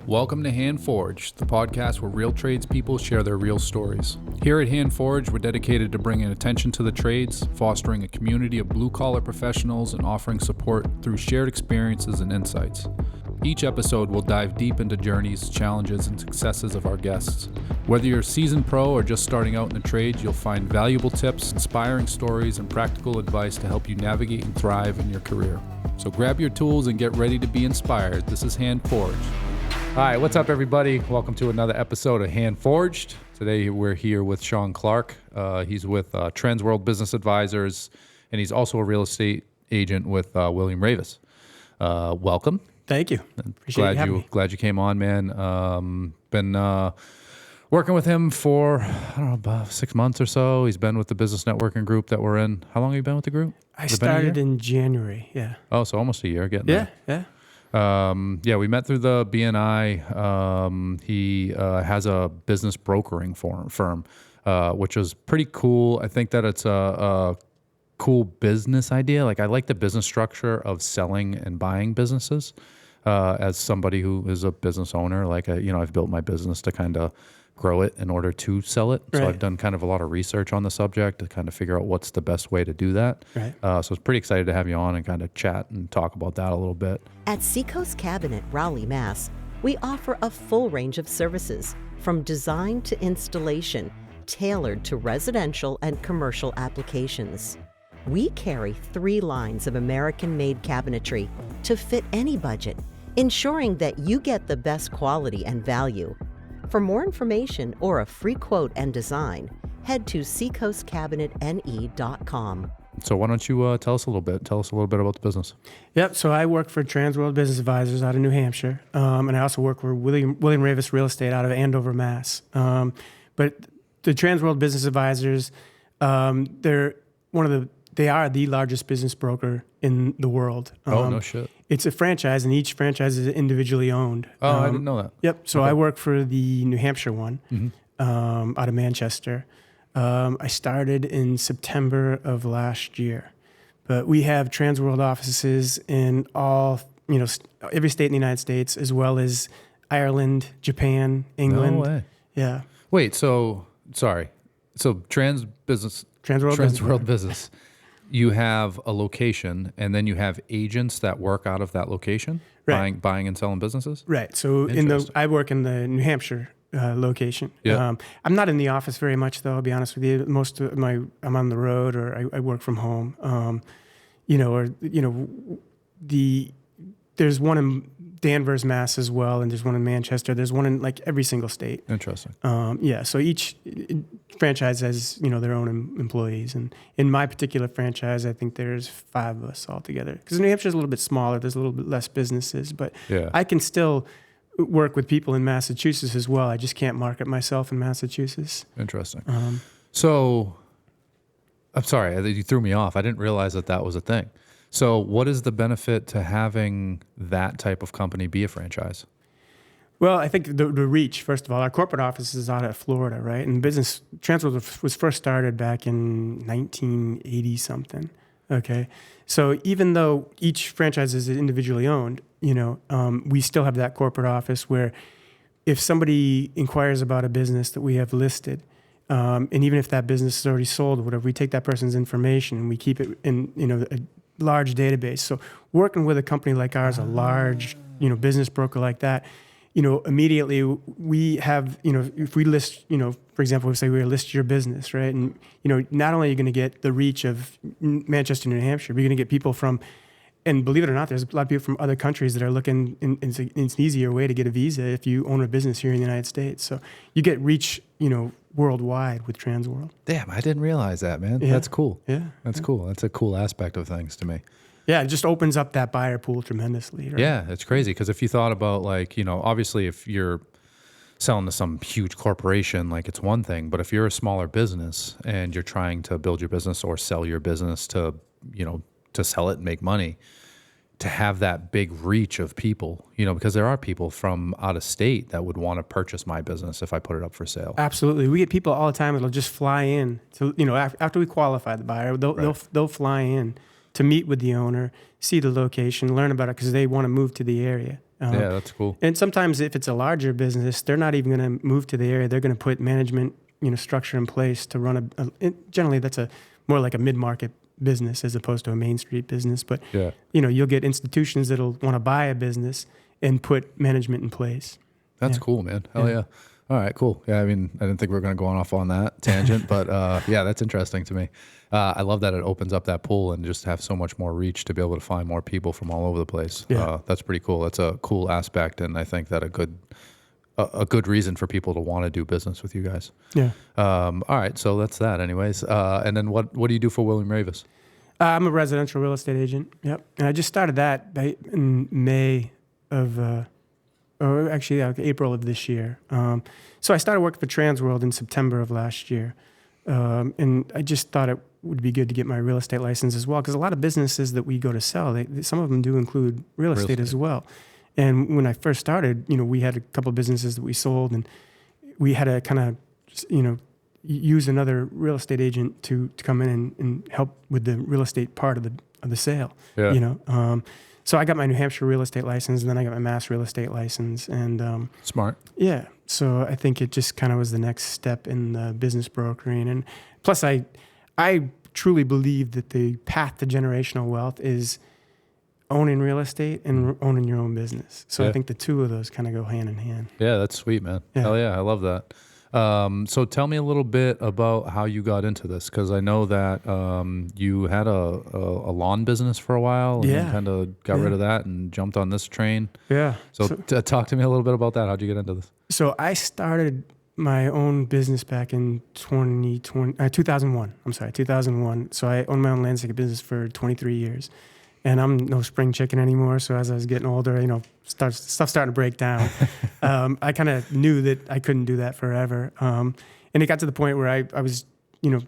Welcome to Handforged, the podcast where real tradespeople share their real stories. Here at Handforged, we're dedicated to bringing attention to the trades, fostering a community of blue-collar professionals, and offering support through shared experiences and insights. Each episode will dive deep into journeys, challenges, and successes of our guests. Whether you're a seasoned pro or just starting out in the trades, you'll find valuable tips, inspiring stories, and practical advice to help you navigate and thrive in your career. So grab your tools and get ready to be inspired. This is Handforged. Hi, what's up, everybody? Welcome to another episode of Handforged. Today, we're here with Sean Clark. He's with Trends World Business Advisors, and he's also a real estate agent with William Ravis. Welcome. Thank you. Appreciate you having me. Glad you came on, man. Been working with him for, about 6 months or so. He's been with the business networking group that we're in. How long have you been with the group? I started in January, yeah. Oh, so almost a year getting there. Yeah. We met through the BNI. He has a business brokering firm, which is pretty cool. I think that it's a cool business idea. Like, I like the business structure of selling and buying businesses. As somebody who is a business owner, I've built my business to kind of grow it in order to sell it. So I've done kind of a lot of research on the subject to kind of figure out what's the best way to do that. Right. So I was pretty excited to have you on and kind of chat and talk about that a little bit. At Seacoast Cabinet, Raleigh, Mass., we offer a full range of services, from design to installation, tailored to residential and commercial applications. We carry 3 lines of American-made cabinetry to fit any budget, ensuring that you get the best quality and value. For more information or a free quote and design, head to seacoastcabinetne.com. So why don't you tell us a little bit about the business? Yep. So I work for Trends World Business Advisors out of New Hampshire, and I also work for William Ravis Real Estate out of Andover, Mass. But the Trends World Business Advisors, they are the largest business broker in the world. No shit. It's a franchise, and each franchise is individually owned. Oh, I didn't know that. Yep. So okay. I work for the New Hampshire one, out of Manchester. I started in September of last year, but we have Trans World offices in all, every state in the United States, as well as Ireland, Japan, England. No way. Yeah. Wait. So Trans World Business. You have a location, and then you have agents that work out of that location, right. buying and selling businesses. Right. So I work in the New Hampshire location. Yeah. I'm not in the office very much, though. I'll be honest with you. I'm on the road, or I work from home. There's one in Danvers, Mass. As well, and there's one in Manchester. There's one in every single state. Interesting. So each franchise has their own employees, and in my particular franchise, I think there's 5 of us all together. Because New Hampshire's a little bit smaller. There's a little bit less businesses, but I can still work with people in Massachusetts as well. I just can't market myself in Massachusetts. Interesting. So, I'm sorry, you threw me off. I didn't realize that was a thing. So what is the benefit to having that type of company be a franchise? Well, I think the reach, first of all, our corporate office is out of Florida, right? And business transfer was first started back in 1980-something, okay? So even though each franchise is individually owned, we still have that corporate office where if somebody inquires about a business that we have listed, and even if that business is already sold or whatever, we take that person's information and we keep it in, a large database. So working with a company like ours, a large, business broker like that, immediately we have, if we list, for example, we say we list your business, right? And, not only are you going to get the reach of Manchester, New Hampshire, but you're going to get people from, and believe it or not, there's a lot of people from other countries that are looking, it's an easier way to get a visa if you own a business here in the United States. So you get reach, worldwide with Trans World. Damn, I didn't realize that, man. Yeah. That's cool. Yeah. That's cool. That's a cool aspect of things to me. Yeah, it just opens up that buyer pool tremendously. Right? Yeah, it's crazy because if you thought about obviously if you're selling to some huge corporation, it's one thing, but if you're a smaller business and you're trying to build your business or sell your business to sell it and make money, to have that big reach of people, because there are people from out of state that would want to purchase my business if I put it up for sale. Absolutely. We get people all the time that'll just fly in to, after we qualify the buyer, they'll fly in to meet with the owner, see the location, learn about it because they want to move to the area. Yeah, that's cool. And sometimes if it's a larger business, they're not even going to move to the area. They're going to put management, structure in place to run generally that's more like a mid-market business as opposed to a Main Street business. But, Yeah. You'll get institutions that'll want to buy a business and put management in place. That's cool, man. Hell yeah. All right, cool. Yeah, I mean, I didn't think we were going to go off on that tangent, but yeah, that's interesting to me. I love that it opens up that pool and just have so much more reach to be able to find more people from all over the place. Yeah. That's pretty cool. That's a cool aspect, and I think that a good reason for people to want to do business with you guys. Yeah. All right, so that's that anyways. And then what do you do for William Ravis? I'm a residential real estate agent. Yep. And I just started that in May of, April of this year. So I started working for Transworld in September of last year. And I just thought it would be good to get my real estate license as well, because a lot of businesses that we go to sell, some of them do include real estate as well. And when I first started, we had a couple of businesses that we sold, and we had to kind of, use another real estate agent to come in and help with the real estate part of the sale. Yeah. So I got my New Hampshire real estate license, and then I got my Mass real estate license, and Smart. yeah. So I think it just kind of was the next step in the business brokering, and plus I truly believe that the path to generational wealth is owning real estate and owning your own business. So I think the two of those kind of go hand in hand. Yeah, that's sweet, man. Yeah. Hell yeah, I love that. So tell me a little bit about how you got into this, because I know that you had a lawn business for a while and then kind of got rid of that and jumped on this train. Yeah. So talk to me a little bit about that. How'd you get into this? So I started my own business back in 2001. I'm sorry, 2001. So I owned my own landscape business for 23 years. And I'm no spring chicken anymore. So as I was getting older, stuff starting to break down. I kind of knew that I couldn't do that forever. And it got to the point where I was,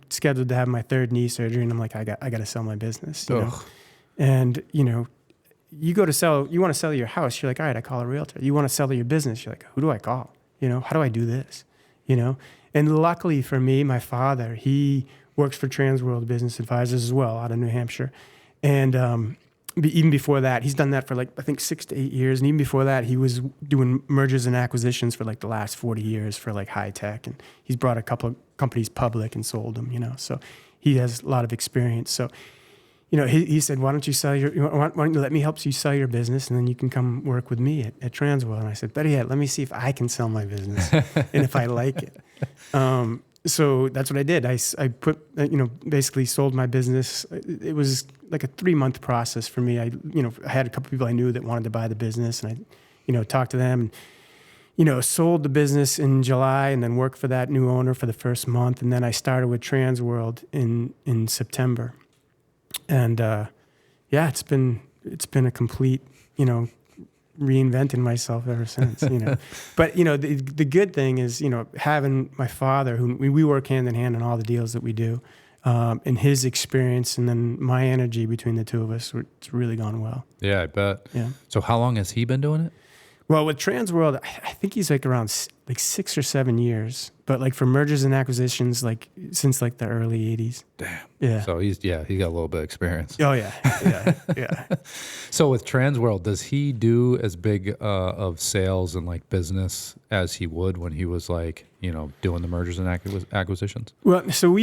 scheduled to have my third knee surgery, and I'm like, I got to sell my business. And you want to sell your house. You're like, all right, I call a realtor. You want to sell your business. You're like, who do I call? How do I do this? And luckily for me, my father, he works for Transworld Business Advisors as well out of New Hampshire. And even before that, he's done that for I think 6 to 8 years. And even before that, he was doing mergers and acquisitions for the last 40 years for high tech. And he's brought a couple of companies public and sold them, So he has a lot of experience. So, he said, why don't you let me help you sell your business, and then you can come work with me at Transworld. And I said, better yet, let me see if I can sell my business and if I like it. So that's what I did. I put, basically sold my business. It was like a 3-month process for me. I had a couple people I knew that wanted to buy the business, and I, talked to them and, sold the business in July and then worked for that new owner for the first month. And then I started with Transworld in September. And, it's been a complete, reinventing myself ever since, But, the good thing is, having my father, who we work hand in hand on all the deals that we do, and his experience and then my energy between the two of us, it's really gone well. Yeah, I bet. Yeah. So how long has he been doing it? Well, with Transworld, I think he's around 6 or 7 years, but for mergers and acquisitions, since the early 80s. Damn. Yeah. So he got a little bit of experience. Oh yeah. Yeah. So with Transworld, does he do as big of sales and business as he would when he was doing the mergers and acquisitions? Well, so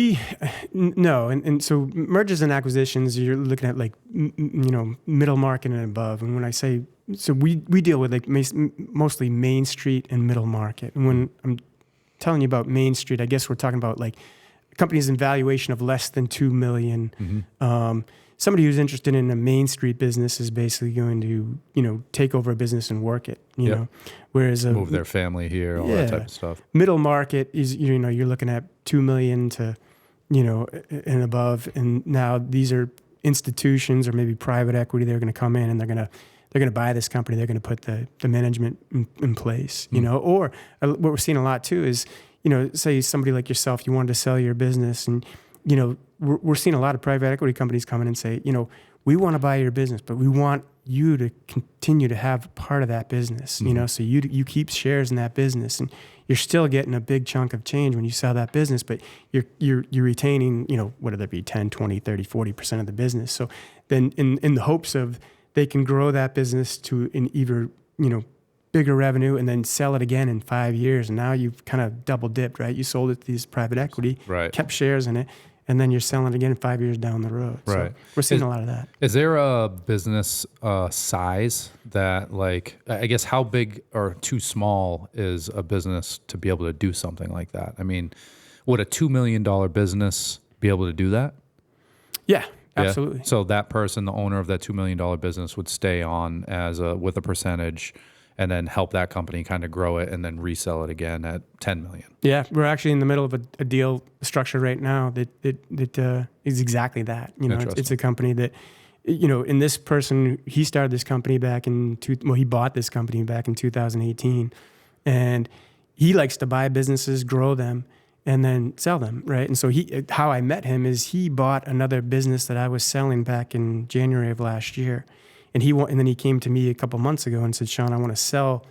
no, and so mergers and acquisitions, you're looking at middle market and above. And when I say, so we deal with mostly Main Street and middle market. And when I'm telling you about Main Street, I guess we're talking about companies in valuation of less than $2 million. Mm-hmm. Somebody who's interested in a Main Street business is basically going to, take over a business and work it, you know, whereas move their family here, all that type of stuff. Middle market is, you're looking at 2 million to, and above. And now these are institutions or maybe private equity. They're going to come in and they're going to buy this company. They're going to put the management in place, or what we're seeing a lot too is, say somebody like yourself, you wanted to sell your business, and, we're seeing a lot of private equity companies come in and say, we want to buy your business, but we want you to continue to have part of that business, so you keep shares in that business, and you're still getting a big chunk of change when you sell that business, but you're retaining, whether it be 10, 20, 30, 40% of the business. So then in the hopes of they can grow that business to an either bigger revenue and then sell it again in 5 years. And now you've kind of double dipped, right? You sold it to these private equity, Right. kept shares in it, and then you're selling it again 5 years down the road. Right. So we're seeing a lot of that. Is there a business size that, like, I guess how big or too small is a business to be able to do something like that? I mean, would a $2 million business be able to do that? Yeah, Yeah? absolutely. So that person, the owner of that $2 million business, would stay on with a percentage and then help that company kind of grow it and then resell it again at 10 million. Yeah, we're actually in the middle of a deal structure right now that is exactly that. It's a company that, and this person, he started this company back he bought this company back in 2018, and he likes to buy businesses, grow them, and then sell them, right? And so how I met him is he bought another business that I was selling back in January of last year. And then he came to me a couple months ago and said, Sean, I want to sell,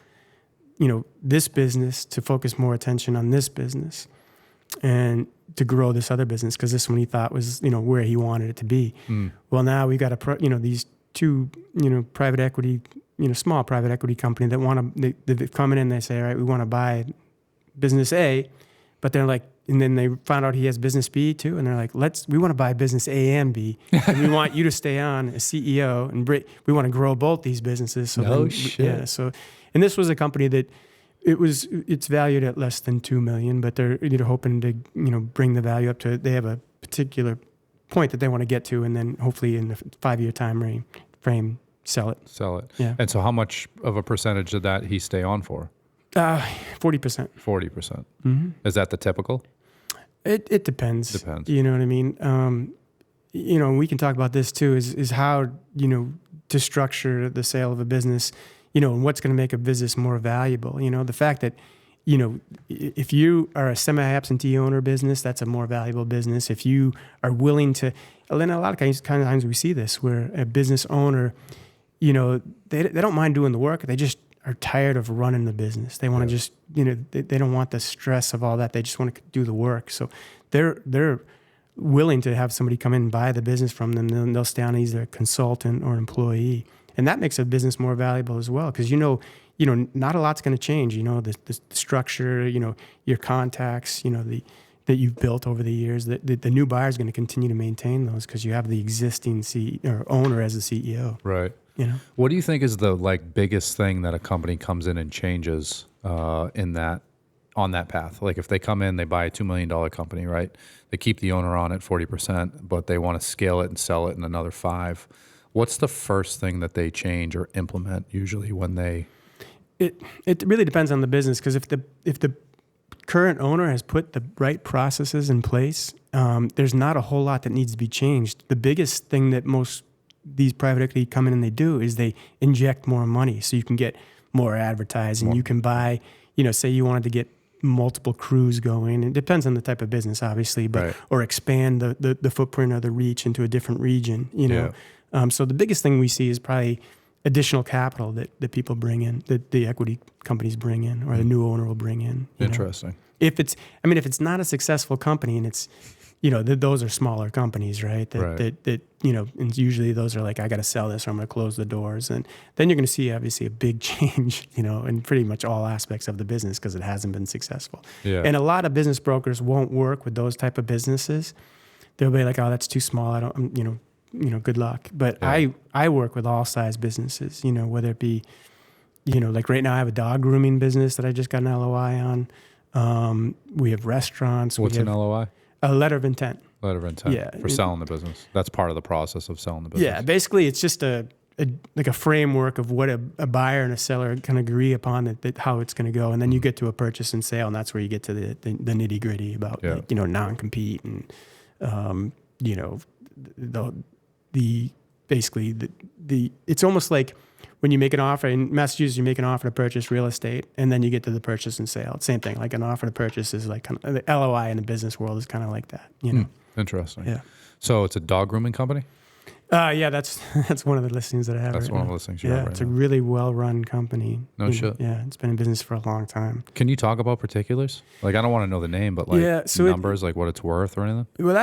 this business to focus more attention on this business and to grow this other business, because this one he thought was, where he wanted it to be. Well, now we got these two, private equity, small private equity company that they come in and they say, all right, we want to buy business A, but they're like, and then they found out he has business B too, and they're like, we want to buy business A and B, and we want you to stay on as CEO, and we want to grow both these businesses. So shit. Yeah. So, and this was a company that it's valued at less than $2 million, but they're hoping to bring the value up to. They have a particular point that they want to get to, and then hopefully in the 5-year time frame sell it. Yeah. And so how much of a percentage did that he stay on for? 40%. 40%. Mm-hmm. Is that the typical? It depends. Depends. You know what I mean? We can talk about this too, is how, to structure the sale of a business, and what's going to make a business more valuable. The fact that, if you are a semi-absentee owner business, that's a more valuable business. If you are willing to, and then a lot of times we see this where a business owner, they don't mind doing the work. They just are tired of running the business. They want to just, they don't want the stress of all that. They just want to do the work. So they're willing to have somebody come in and buy the business from them. Then they'll stay on as either a consultant or employee. And that makes a business more valuable as well. Because, not a lot's going to change, the structure, your contacts, that you've built over the years, that the new buyer is going to continue to maintain those because you have the existing owner as the CEO. Right. What do you think is the biggest thing that a company comes in and changes on that path? Like if they come in, they buy a $2 million company, right? They keep the owner on at 40%, but they want to scale it and sell it in another 5%. What's the first thing that they change or implement usually when they? It really depends on the business, because if the current owner has put the right processes in place, there's not a whole lot that needs to be changed. The biggest thing that most these private equity come in and they do is they inject more money so you can get more advertising. You can buy, say you wanted to get multiple crews going. It depends on the type of business, obviously, but right. Or expand the footprint or the reach into a different region. So the biggest thing we see is probably additional capital that people bring in, that the equity companies bring in, or the new owner will bring in. Interesting. If it's not a successful company and it's, those are smaller companies, right? That and usually those are like, I got to sell this or I'm going to close the doors. And then you're going to see obviously a big change, in pretty much all aspects of the business because it hasn't been successful. Yeah. And a lot of business brokers won't work with those type of businesses. They'll be like, oh, that's too small. I don't, good luck. But yeah. I work with all size businesses, whether it be, like right now I have a dog grooming business that I just got an LOI on. We have restaurants. What's an LOI? A letter of intent. Letter of intent. Yeah. For selling the business. That's part of the process of selling the business. Yeah. Basically, it's just a framework of what a buyer and a seller can agree upon that how it's going to go. And then you get to a purchase and sale, and that's where you get to the nitty gritty about, non-compete and, it's almost like when you make an offer in Massachusetts, you make an offer to purchase real estate, and then you get to the purchase and sale. Same thing, like an offer to purchase is like kind of the LOI in the business world is kind of like that, Interesting. Yeah. So it's a dog grooming company? Yeah, that's one of the listings that I have. That's right one of now. the listings you have right it's a now. really well-run company. No shit. Yeah, it's been in business for a long time. Can you talk about particulars? Like, I don't want to know the name, but like numbers, like what it's worth or anything? Well,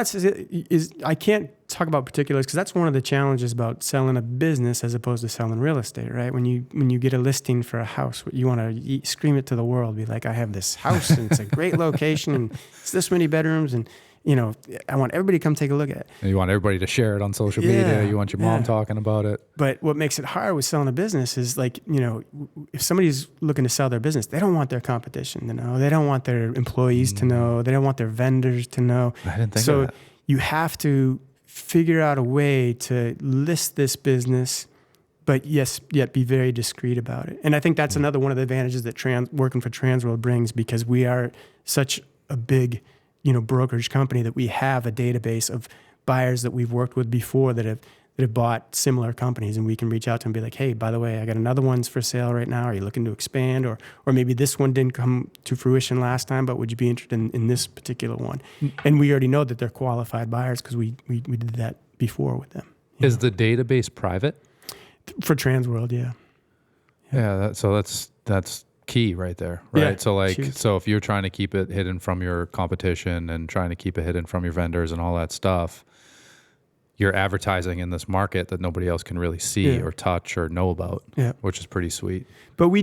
I can't talk about particulars because that's one of the challenges about selling a business as opposed to selling real estate, right? When you get a listing for a house, you want to scream it to the world, be like, I have this house and it's a great location and it's this many bedrooms and I want everybody to come take a look at it. And you want everybody to share it on social media. You want your mom talking about it. But what makes it hard with selling a business is like, if somebody's looking to sell their business, they don't want their competition to know. They don't want their employees to know. They don't want their vendors to know. I didn't think so of that. You have to figure out a way to list this business, but yet be very discreet about it. And I think that's another one of the advantages that working for Transworld brings, because we are such a big brokerage company that we have a database of buyers that we've worked with before that have bought similar companies, and we can reach out to them and be like, hey, by the way, I got another one's for sale right now. Are you looking to expand? Or maybe this one didn't come to fruition last time, but would you be interested in this particular one? And we already know that they're qualified buyers because we did that before with them. Is the database private? For Transworld, yeah. Yeah, so that's key right there, right? Yeah, so huge. so if you're trying to keep it hidden from your competition and trying to keep it hidden from your vendors and all that stuff, you're advertising in this market that nobody else can really see or touch or know about, which is pretty sweet. But we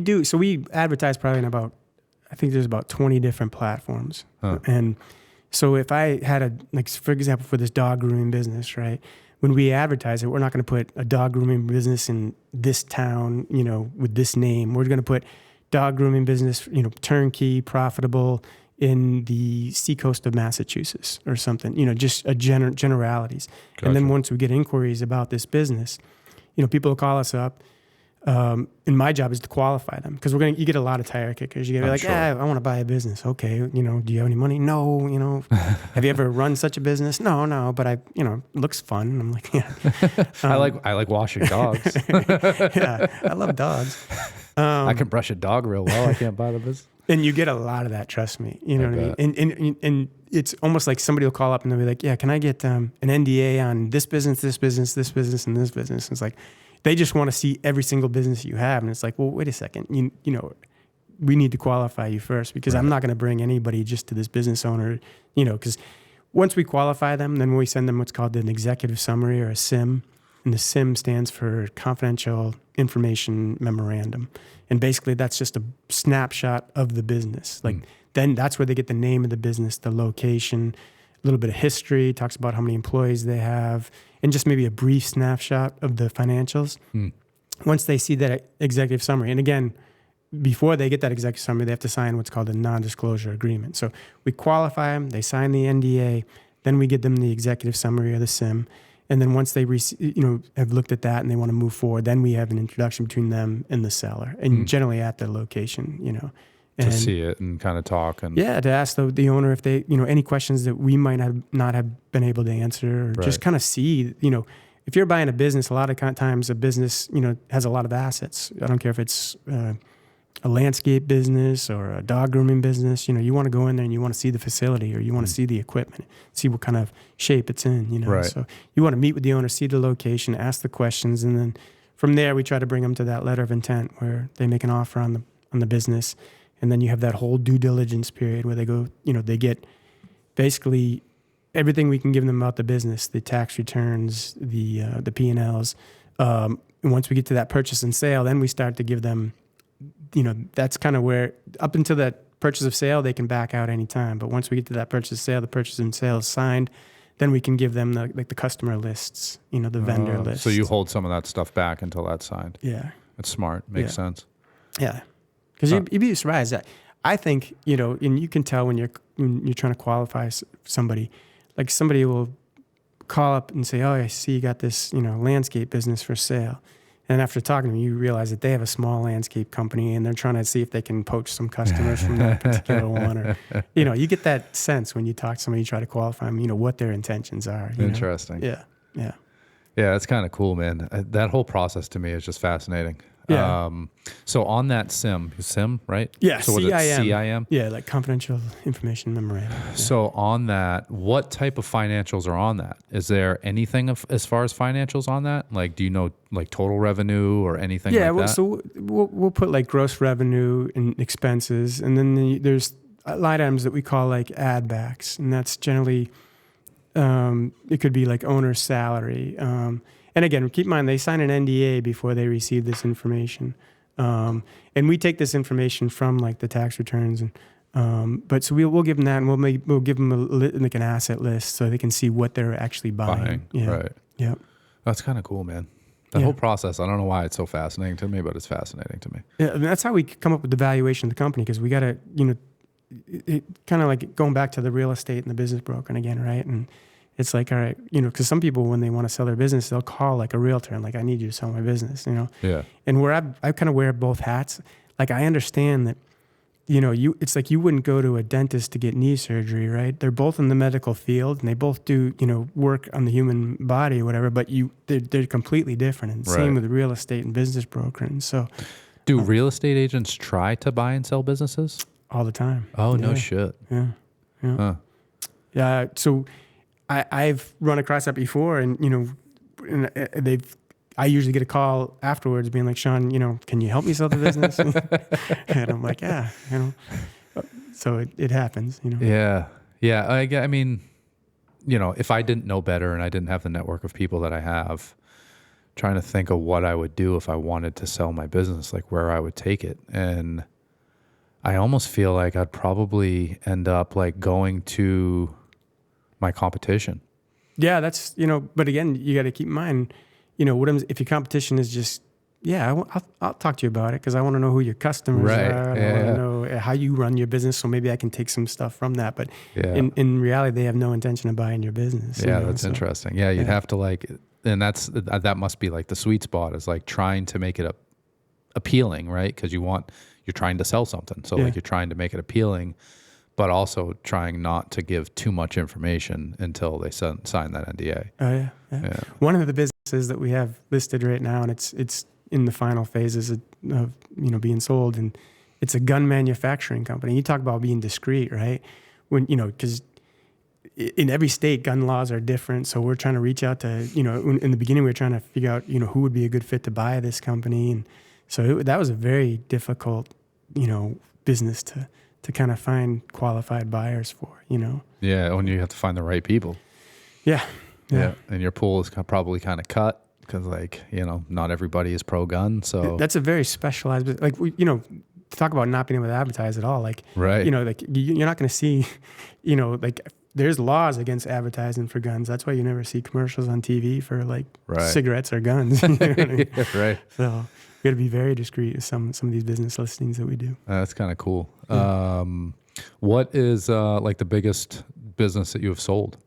advertise probably in I think there's about 20 different platforms. And so if I had for example, for this dog grooming business, right? When we advertise it, we're not going to put a dog grooming business in this town, with this name. We're going to put dog grooming business, turnkey, profitable in the seacoast of Massachusetts or something, just generalities. Gotcha. And then once we get inquiries about this business, people will call us up. And my job is to qualify them, because you get a lot of tire kickers. You get like, I want to buy a business. Okay. Do you have any money? No. Have you ever run such a business? No, but it looks fun. And I'm like, yeah. I like washing dogs. Yeah. I love dogs. I can brush a dog real well. I can't buy the business. And you get a lot of that, trust me. You know what I mean? And it's almost like somebody will call up and they'll be like, yeah, can I get an NDA on this business, this business, this business, and this business? And it's like, they just want to see every single business you have. And it's like, well, wait a second. We need to qualify you first, because I'm not going to bring anybody just to this business owner, because once we qualify them, then we send them what's called an executive summary, or a SIM. And the SIM stands for Confidential Information Memorandum. And basically that's just a snapshot of the business. Then that's where they get the name of the business, the location, a little bit of history, talks about how many employees they have, and just maybe a brief snapshot of the financials. Once they see that executive summary, and again, before they get that executive summary, they have to sign what's called a non-disclosure agreement. So we qualify them, they sign the NDA, then we get them the executive summary or the SIM. And then once they have looked at that and they want to move forward, then we have an introduction between them and the seller, and generally at their location, to see it and kind of talk and to ask the owner if they any questions that we might not have been able to answer, or just kind of see if you're buying a business, a lot of times a business has a lot of assets. I don't care if it's a landscape business or a dog grooming business. You want to go in there and you want to see the facility, or you want to see the equipment, see what kind of shape it's in. Right. So you want to meet with the owner, see the location, ask the questions, and then from there we try to bring them to that letter of intent where they make an offer on the business. And then you have that whole due diligence period where they go, they get basically everything we can give them about the business, the tax returns, the P&Ls. And once we get to that purchase and sale, then we start to give them, that's kind of where, up until that purchase of sale, they can back out anytime. But once we get to that purchase sale, the purchase and sale is signed, then we can give them the customer lists, the vendor lists. So you hold some of that stuff back until that's signed. Yeah. That's smart. Makes sense. Yeah. Because you'd be surprised. I think, and you can tell when you're trying to qualify somebody, like somebody will call up and say, oh, I see you got this, landscape business for sale. And after talking to them, you realize that they have a small landscape company and they're trying to see if they can poach some customers from that particular one. Or, you get that sense when you talk to somebody, you try to qualify them, what their intentions are. Interesting. Yeah. Yeah. Yeah, that's kind of cool, man. That whole process to me is just fascinating. Yeah. So on that CIM, right? Yeah, So was it CIM. CIM? Yeah, like confidential information memorandum. Yeah. So on that, what type of financials are on that? Is there anything as far as financials on that? Like, do you know like total revenue or anything Yeah, like that? so we'll put like gross revenue and expenses, and then there's line items that we call like add backs, and that's generally it could be like owner's salary. And again, keep in mind they sign an NDA before they receive this information, and we take this information from like the tax returns, and but so we'll give them that, and we'll give them like an asset list so they can see what they're actually buying. Yeah. Right. Yeah. That's kind of cool, man. The whole process, I don't know why it's so fascinating to me, but it's fascinating to me. Yeah, and that's how we come up with the valuation of the company, because we got to, it kind of like going back to the real estate and the business broker again, right? And it's like, all right, because some people, when they want to sell their business, they'll call like a realtor and like, I need you to sell my business, Yeah. And where I kind of wear both hats. Like, I understand that, it's like you wouldn't go to a dentist to get knee surgery, right? They're both in the medical field and they both do, work on the human body or whatever, but they're completely different. And same with real estate and business brokering. So, do real estate agents try to buy and sell businesses? all the time. Oh, no shit. Yeah. Yeah. Huh. Yeah. So I've run across that before, and, I usually get a call afterwards being like, Sean, can you help me sell the business? And I'm like, yeah, so it happens, Yeah. Yeah. I mean, if I didn't know better and I didn't have the network of people that I have, trying to think of what I would do if I wanted to sell my business, like where I would take it. And I almost feel like I'd probably end up like going to my competition. Yeah, that's, but again, you got to keep in mind, if your competition is just, I'll talk to you about it because I want to know who your customers are. And I want to know how you run your business, so maybe I can take some stuff from that. But in reality, they have no intention of buying your business. Yeah, that's interesting. Yeah, you'd have to and that must be like the sweet spot, is like trying to make it appealing, right? Because you're trying to sell something. So like you're trying to make it appealing, but also trying not to give too much information until they sign that NDA. Oh, yeah. One of the businesses that we have listed right now, and it's in the final phases of being sold, and it's a gun manufacturing company. You talk about being discreet, right? When because in every state, gun laws are different. So we're trying to reach out to, in the beginning, we were trying to figure out, who would be a good fit to buy this company. And so that was a very difficult, business to kind of find qualified buyers for, Yeah, when you have to find the right people. Yeah. And your pool is probably kind of cut because, not everybody is pro-gun. So that's a very specialized business. Like, to talk about not being able to advertise at all. Like, right. You're not going to see, there's laws against advertising for guns. That's why you never see commercials on TV for cigarettes or guns. You know what I mean? Right. So we got to be very discreet with some of these business listings that we do. That's kind of cool. Yeah. What is the biggest business that you have sold?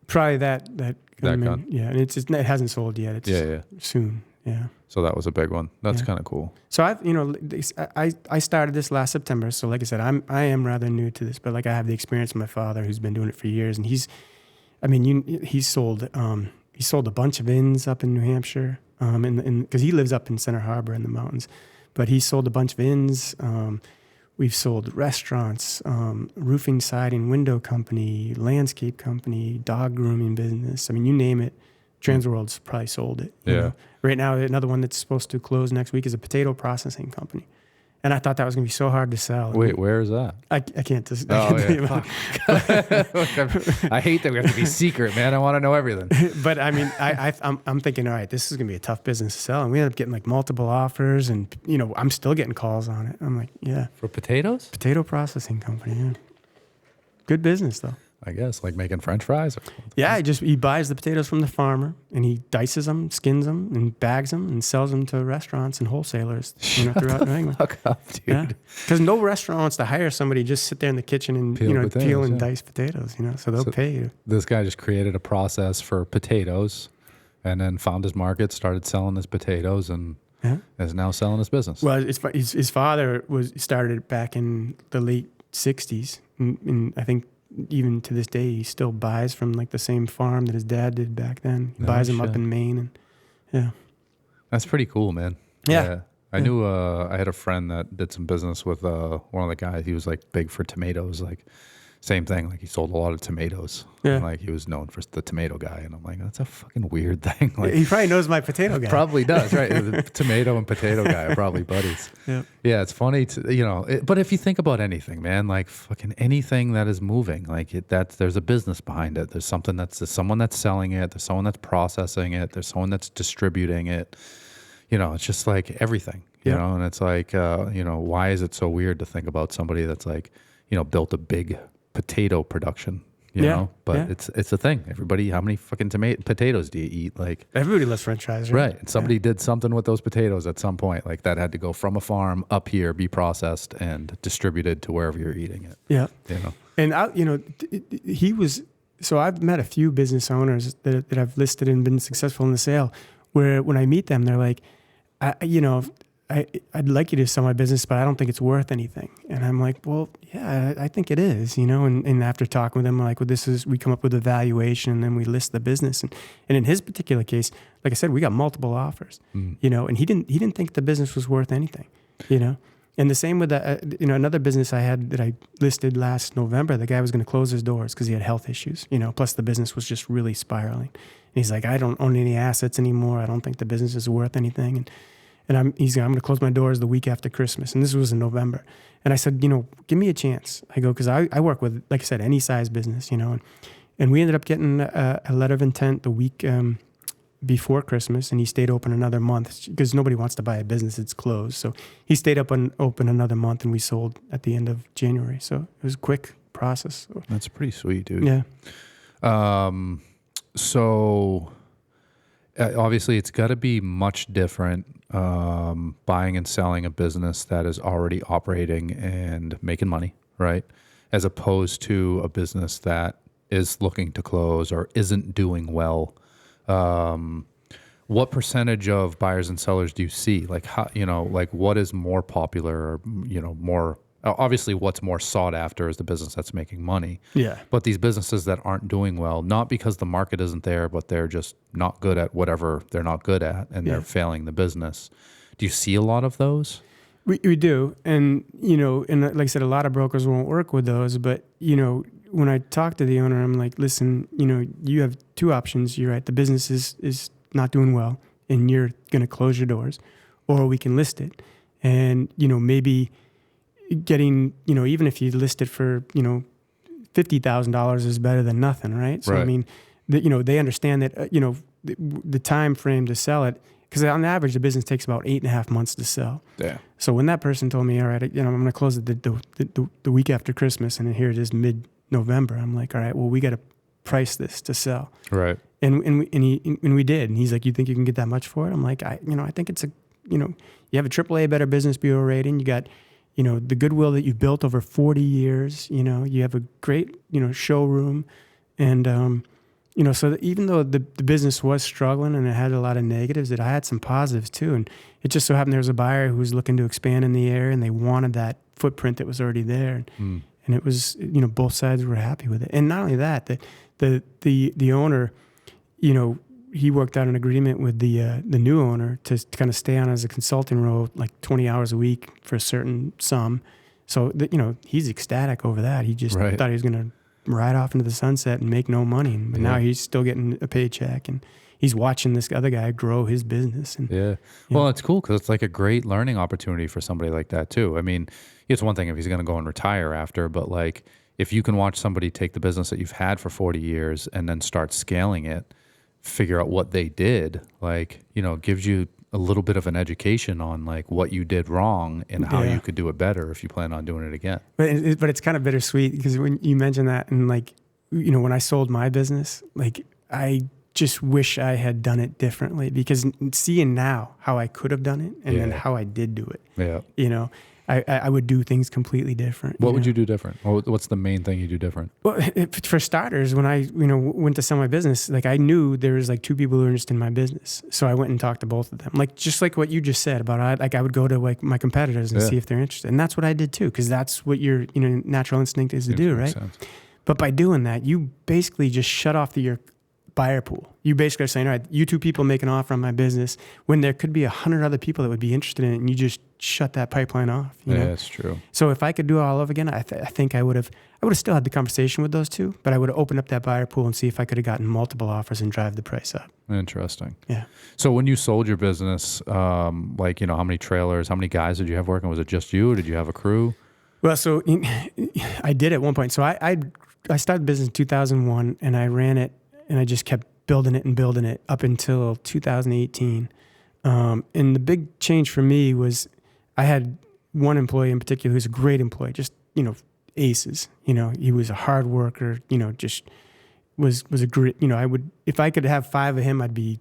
Probably that gun. Yeah, and it hasn't sold yet. It's soon. Yeah. So that was a big one. That's kind of cool. So I started this last September. So like I said, I am rather new to this, but like I have the experience of my father who's been doing it for years, and he's sold a bunch of inns up in New Hampshire, because he lives up in Center Harbor in the mountains, but he sold a bunch of inns. We've sold restaurants, roofing, siding, window company, landscape company, dog grooming business. I mean, you name it. Transworld's probably sold it. You know? Right now, another one that's supposed to close next week is a potato processing company. And I thought that was going to be so hard to sell. Wait, where is that? I can't just. Oh, yeah. I hate that we have to be secret, man. I want to know everything. But I mean, I'm thinking, all right, this is going to be a tough business to sell. And we ended up getting like multiple offers, and I'm still getting calls on it. I'm like, yeah. For potatoes? Potato processing company, yeah. Good business though. I guess, like making French fries? Yeah, he buys the potatoes from the farmer, and he dices them, skins them, and bags them, and sells them to restaurants and wholesalers throughout New England. Fuck up, dude. Yeah, because no restaurant wants to hire somebody to just sit there in the kitchen and peel and dice potatoes. So they'll pay you. This guy just created a process for potatoes, and then found his market, started selling his potatoes, and is now selling his business. Well, his father started it back in the late '60s, and I think, even to this day, he still buys from like the same farm that his dad did back then. He buys them up in Maine, and That's pretty cool, man. Yeah. I knew I had a friend that did some business with one of the guys. He was like big for tomatoes, like same thing. Like he sold a lot of tomatoes. Yeah. And, like he was known for the tomato guy. And I'm like, that's a fucking weird thing. Like He probably knows my potato guy. probably does, right? The tomato and potato guy are probably buddies. Yeah. Yeah, it's funny to, but if you think about anything, man, like fucking anything that is moving, like there's a business behind it. There's someone that's selling it. There's someone that's processing it. There's someone that's distributing it. It's just like everything, you know, and it's like, why is it so weird to think about somebody that's like, built a big potato production, you know, but it's a thing. Everybody, how many fucking potatoes do you eat? Like everybody loves French fries, right. And somebody did something with those potatoes at some point, like that had to go from a farm up here, be processed and distributed to wherever you're eating it. Yeah. And he was, so I've met a few business owners that I've listed and been successful in the sale where when I meet them, they're like, I'd like you to sell my business, but I don't think it's worth anything. And I'm like, well, yeah, I think it is, and after talking with them, I'm like, well, we come up with a valuation and then we list the business. And in his particular case, like I said, we got multiple offers, and he didn't think the business was worth anything, And the same with another business I had that I listed last November, the guy was going to close his doors because he had health issues, plus the business was just really spiraling. And he's like, I don't own any assets anymore. I don't think the business is worth anything. And I'm going to close my doors the week after Christmas. And this was in November. And I said, give me a chance. I go, because I work with, like I said, any size business, and we ended up getting a letter of intent the week before Christmas, and he stayed open another month because nobody wants to buy a business that's closed. So he stayed open another month, and we sold at the end of January. So it was a quick process. That's pretty sweet, dude. Yeah. So obviously it's got to be much different buying and selling a business that is already operating and making money, right? As opposed to a business that is looking to close or isn't doing well. What percentage of buyers and sellers do you see? Like how, what is more popular or, more, obviously what's more sought after is the business that's making money. Yeah. But these businesses that aren't doing well, not because the market isn't there, but they're just not good at whatever they're not good at and they're failing the business. Do you see a lot of those? We do. And, and like I said, a lot of brokers won't work with those, but, when I talk to the owner, I'm like, listen, you have two options. You're right. The business is not doing well and you're going to close your doors, or we can list it. And, maybe getting, even if you list it for, $50,000 is better than nothing. Right. So, right. I mean, they understand that, the time frame to sell it, because on average, the business takes about 8.5 months to sell. Yeah. So when that person told me, all right, I'm going to close it the week after Christmas, and here it is mid-November, I'm like, all right, well, we got to price this to sell. Right. And we did. And he's like, you think you can get that much for it? I'm like, I think it's you have a AAA Better Business Bureau rating. You got, the goodwill that you built over 40 years. You have a great, showroom, and so that even though the business was struggling and it had a lot of negatives, it had some positives too. And it just so happened there was a buyer who was looking to expand in the area, and they wanted that footprint that was already there. And it was, both sides were happy with it. And not only that, the owner, he worked out an agreement with the new owner to kind of stay on as a consulting role, like 20 hours a week for a certain sum. So he's ecstatic over that. He just thought he was going to ride off into the sunset and make no money. But now he's still getting a paycheck, and he's watching this other guy grow his business. And, well, it's cool because it's like a great learning opportunity for somebody like that too. I mean, it's one thing if he's going to go and retire after, but like if you can watch somebody take the business that you've had for 40 years and then start scaling it, figure out what they did, like, gives you a little bit of an education on like what you did wrong and how you could do it better if you plan on doing it again. But it's kind of bittersweet because when you mention that, and like, when I sold my business, like I just wish I had done it differently, because seeing now how I could have done it and then how I did do it, I would do things completely different. What would you do different? What's the main thing you do different? Well, for starters, when I went to sell my business, like I knew there was like two people who were interested in my business, so I went and talked to both of them. Like just like what you just said about I would go to like my competitors and see if they're interested, and that's what I did too, because that's what your natural instinct is to do, right? Sense. But by doing that, you basically just shut off your buyer pool. You basically are saying, all right, you two people make an offer on my business when there could be 100 other people that would be interested in it, and you just shut that pipeline off. You know? That's true. So if I could do it all over again, I think I would have still had the conversation with those two, but I would have opened up that buyer pool and see if I could have gotten multiple offers and drive the price up. Interesting. Yeah. So when you sold your business, like, you know, how many trailers, how many guys did you have working? Was it just you, or did you have a crew? Well, so I did at one point. So I started business in 2001, and I ran it, and I just kept building it up until 2018. And the big change for me was I had one employee in particular who's a great employee, just, you know, aces. You know, he was a hard worker, you know, just was a great, you know, if I could have 5 of him, I'd be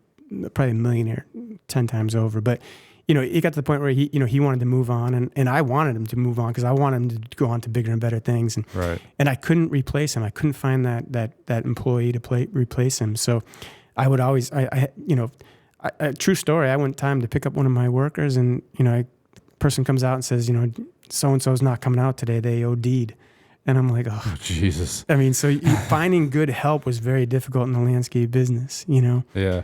probably a millionaire 10 times over. But, you know, it got to the point where he wanted to move on, and I wanted him to move on because I wanted him to go on to bigger and better things. And, right. And I couldn't replace him. I couldn't find that employee to replace him. So I would always, true story. I went time to pick up one of my workers, and, you know, person comes out and says, you know, so-and-so's not coming out today. They OD'd. And I'm like, oh, Jesus. I mean, so finding good help was very difficult in the landscape business, you know? Yeah.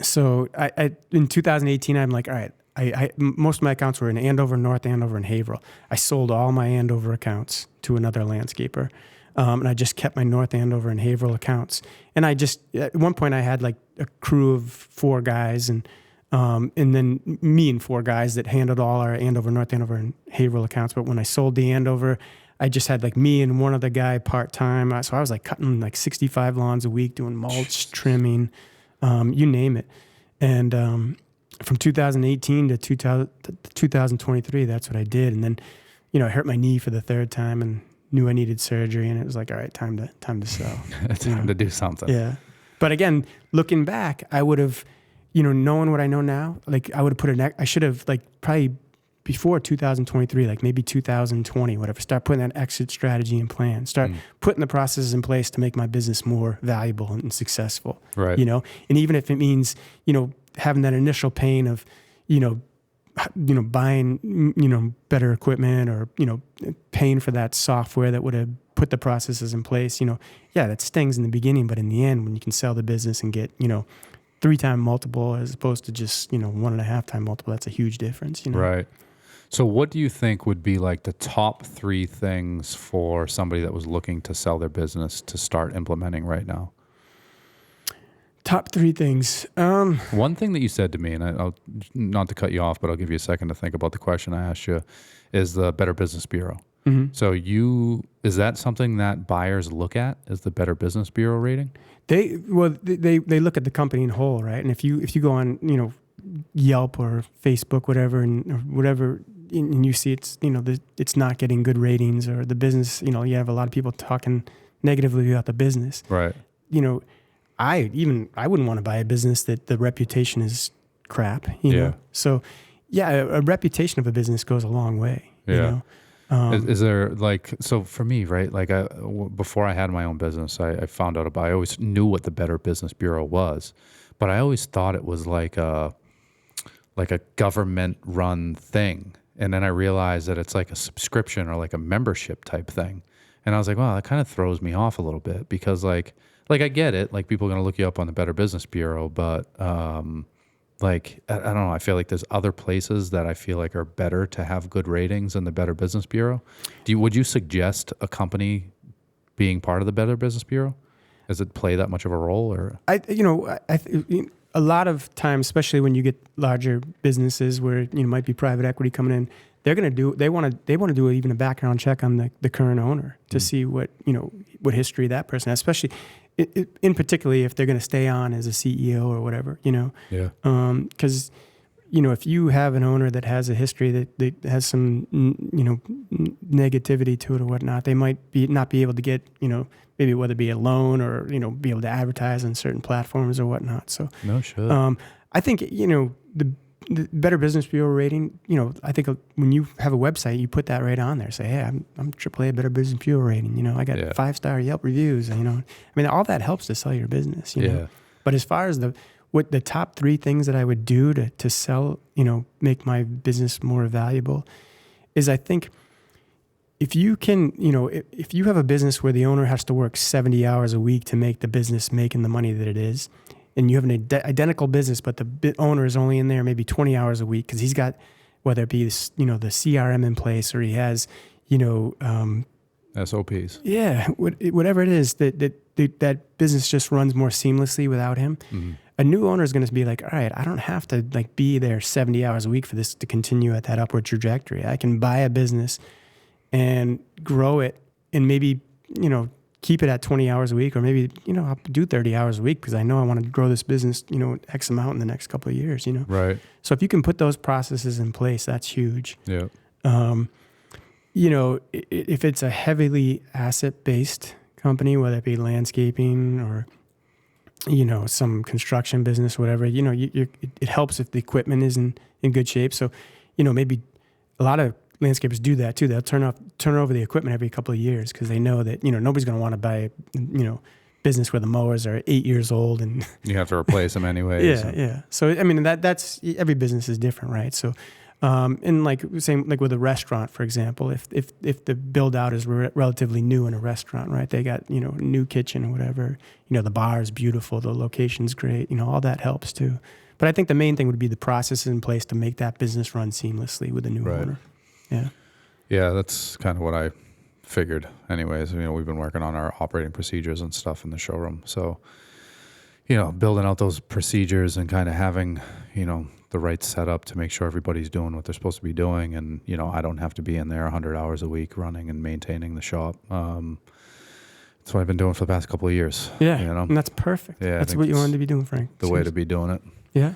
So I in 2018, I'm like, all right, I most of my accounts were in Andover, North Andover, and Haverhill. I sold all my Andover accounts to another landscaper. And I just kept my North Andover and Haverhill accounts. And I just, at one point I had like a crew of 4 guys, and then me and 4 guys that handled all our Andover, North Andover, and Haverhill accounts. But when I sold the Andover, I just had like me and one other guy part-time. So I was like cutting like 65 lawns a week, doing mulch, trimming, you name it. And from 2018 to 2023, that's what I did. And then, you know, I hurt my knee for the 3rd time and knew I needed surgery. And it was like, all right, time to sell. Time to do something. Yeah. But again, looking back, I would have, you know, knowing what I know now, like I would have I should have like probably before 2023, like maybe 2020, whatever, start putting that exit strategy and plan, start putting the processes in place to make my business more valuable and successful. Right. You know, and even if it means, you know, having that initial pain of, you know, buying, you know, better equipment, or, you know, paying for that software that would have put the processes in place, you know, yeah, that stings in the beginning, but in the end, when you can sell the business and get, you know, 3-time multiple as opposed to just, you know, 1.5-time multiple, that's a huge difference, you know? Right. So what do you think would be like the top 3 things for somebody that was looking to sell their business to start implementing right now? Top 3 things. One thing that you said to me, and I'll not to cut you off, but I'll give you a second to think about the question I asked you, is the Better Business Bureau. Mm-hmm. So is that something that buyers look at, is the Better Business Bureau rating? They look at the company in whole, right? And if you go on, you know, Yelp or Facebook, whatever, and you see it's, you know, it's not getting good ratings, or the business, you know, you have a lot of people talking negatively about the business. Right. You know, I wouldn't want to buy a business that the reputation is crap, you know? So yeah, a reputation of a business goes a long way, you know? Is there like, so for me, right, like before I had my own business, I found out about, I always knew what the Better Business Bureau was, but I always thought it was like a government run thing. And then I realized that it's like a subscription or like a membership type thing. And I was like, wow, that kind of throws me off a little bit, because like I get it, like people are going to look you up on the Better Business Bureau, but like, I don't know, I feel like there's other places that I feel like are better to have good ratings than the Better Business Bureau. Would you suggest a company being part of the Better Business Bureau? Does it play that much of a role? Or a lot of times, especially when you get larger businesses where, you know, might be private equity coming in, they want to do even a background check on the current owner to see what history that person has, especially in particularly if they're going to stay on as a CEO or whatever, you know. Yeah. Because, you know, if you have an owner that has a history that has some, you know, negativity to it or whatnot, they might not be able to get, you know, maybe whether it be a loan or, you know, be able to advertise on certain platforms or whatnot. So no shit. I think, you know, the Better Business Bureau rating, you know, I think when you have a website, you put that right on there. Say, hey, I'm AAA Better Business Bureau rating. You know, I got 5-star Yelp reviews. You know, I mean, all that helps to sell your business. You know? But as far as the top 3 things that I would do to sell, you know, make my business more valuable, is I think if you can, if you have a business where the owner has to work 70 hours a week to make the business making the money that it is, and you have an identical business, but the owner is only in there maybe 20 hours a week because he's got, whether it be the CRM in place or he has, SOPs. Yeah, whatever it is that business just runs more seamlessly without him. Mm-hmm. A new owner is going to be like, all right, I don't have to be there 70 hours a week for this to continue at that upward trajectory. I can buy a business and grow it and maybe, keep it at 20 hours a week, or maybe, I'll do 30 hours a week because I know I want to grow this business, X amount in the next couple of years, Right. So if you can put those processes in place, that's huge. Yeah. If it's a heavily asset-based company, whether it be landscaping or, some construction business, whatever, it helps if the equipment is in good shape. So, maybe a lot of landscapers do that too. They'll turn over the equipment every couple of years because they know that, nobody's going to want to buy, business where the mowers are 8 years old and you have to replace them anyways. Yeah. So, that's every business is different, right? So, and same with a restaurant, for example, if the build out is relatively new in a restaurant, right? They got, new kitchen or whatever, the bar is beautiful, the location's great, all that helps too. But I think the main thing would be the processes in place to make that business run seamlessly with a new owner. Yeah. Yeah, that's kind of what I figured anyways. We've been working on our operating procedures and stuff in the showroom. So, building out those procedures and kind of having, the right setup to make sure everybody's doing what they're supposed to be doing. And, I don't have to be in there 100 hours a week running and maintaining the shop. That's what I've been doing for the past couple of years. Yeah, and that's perfect. Yeah, that's what you wanted to be doing, Frank. The way to be doing it. Yeah.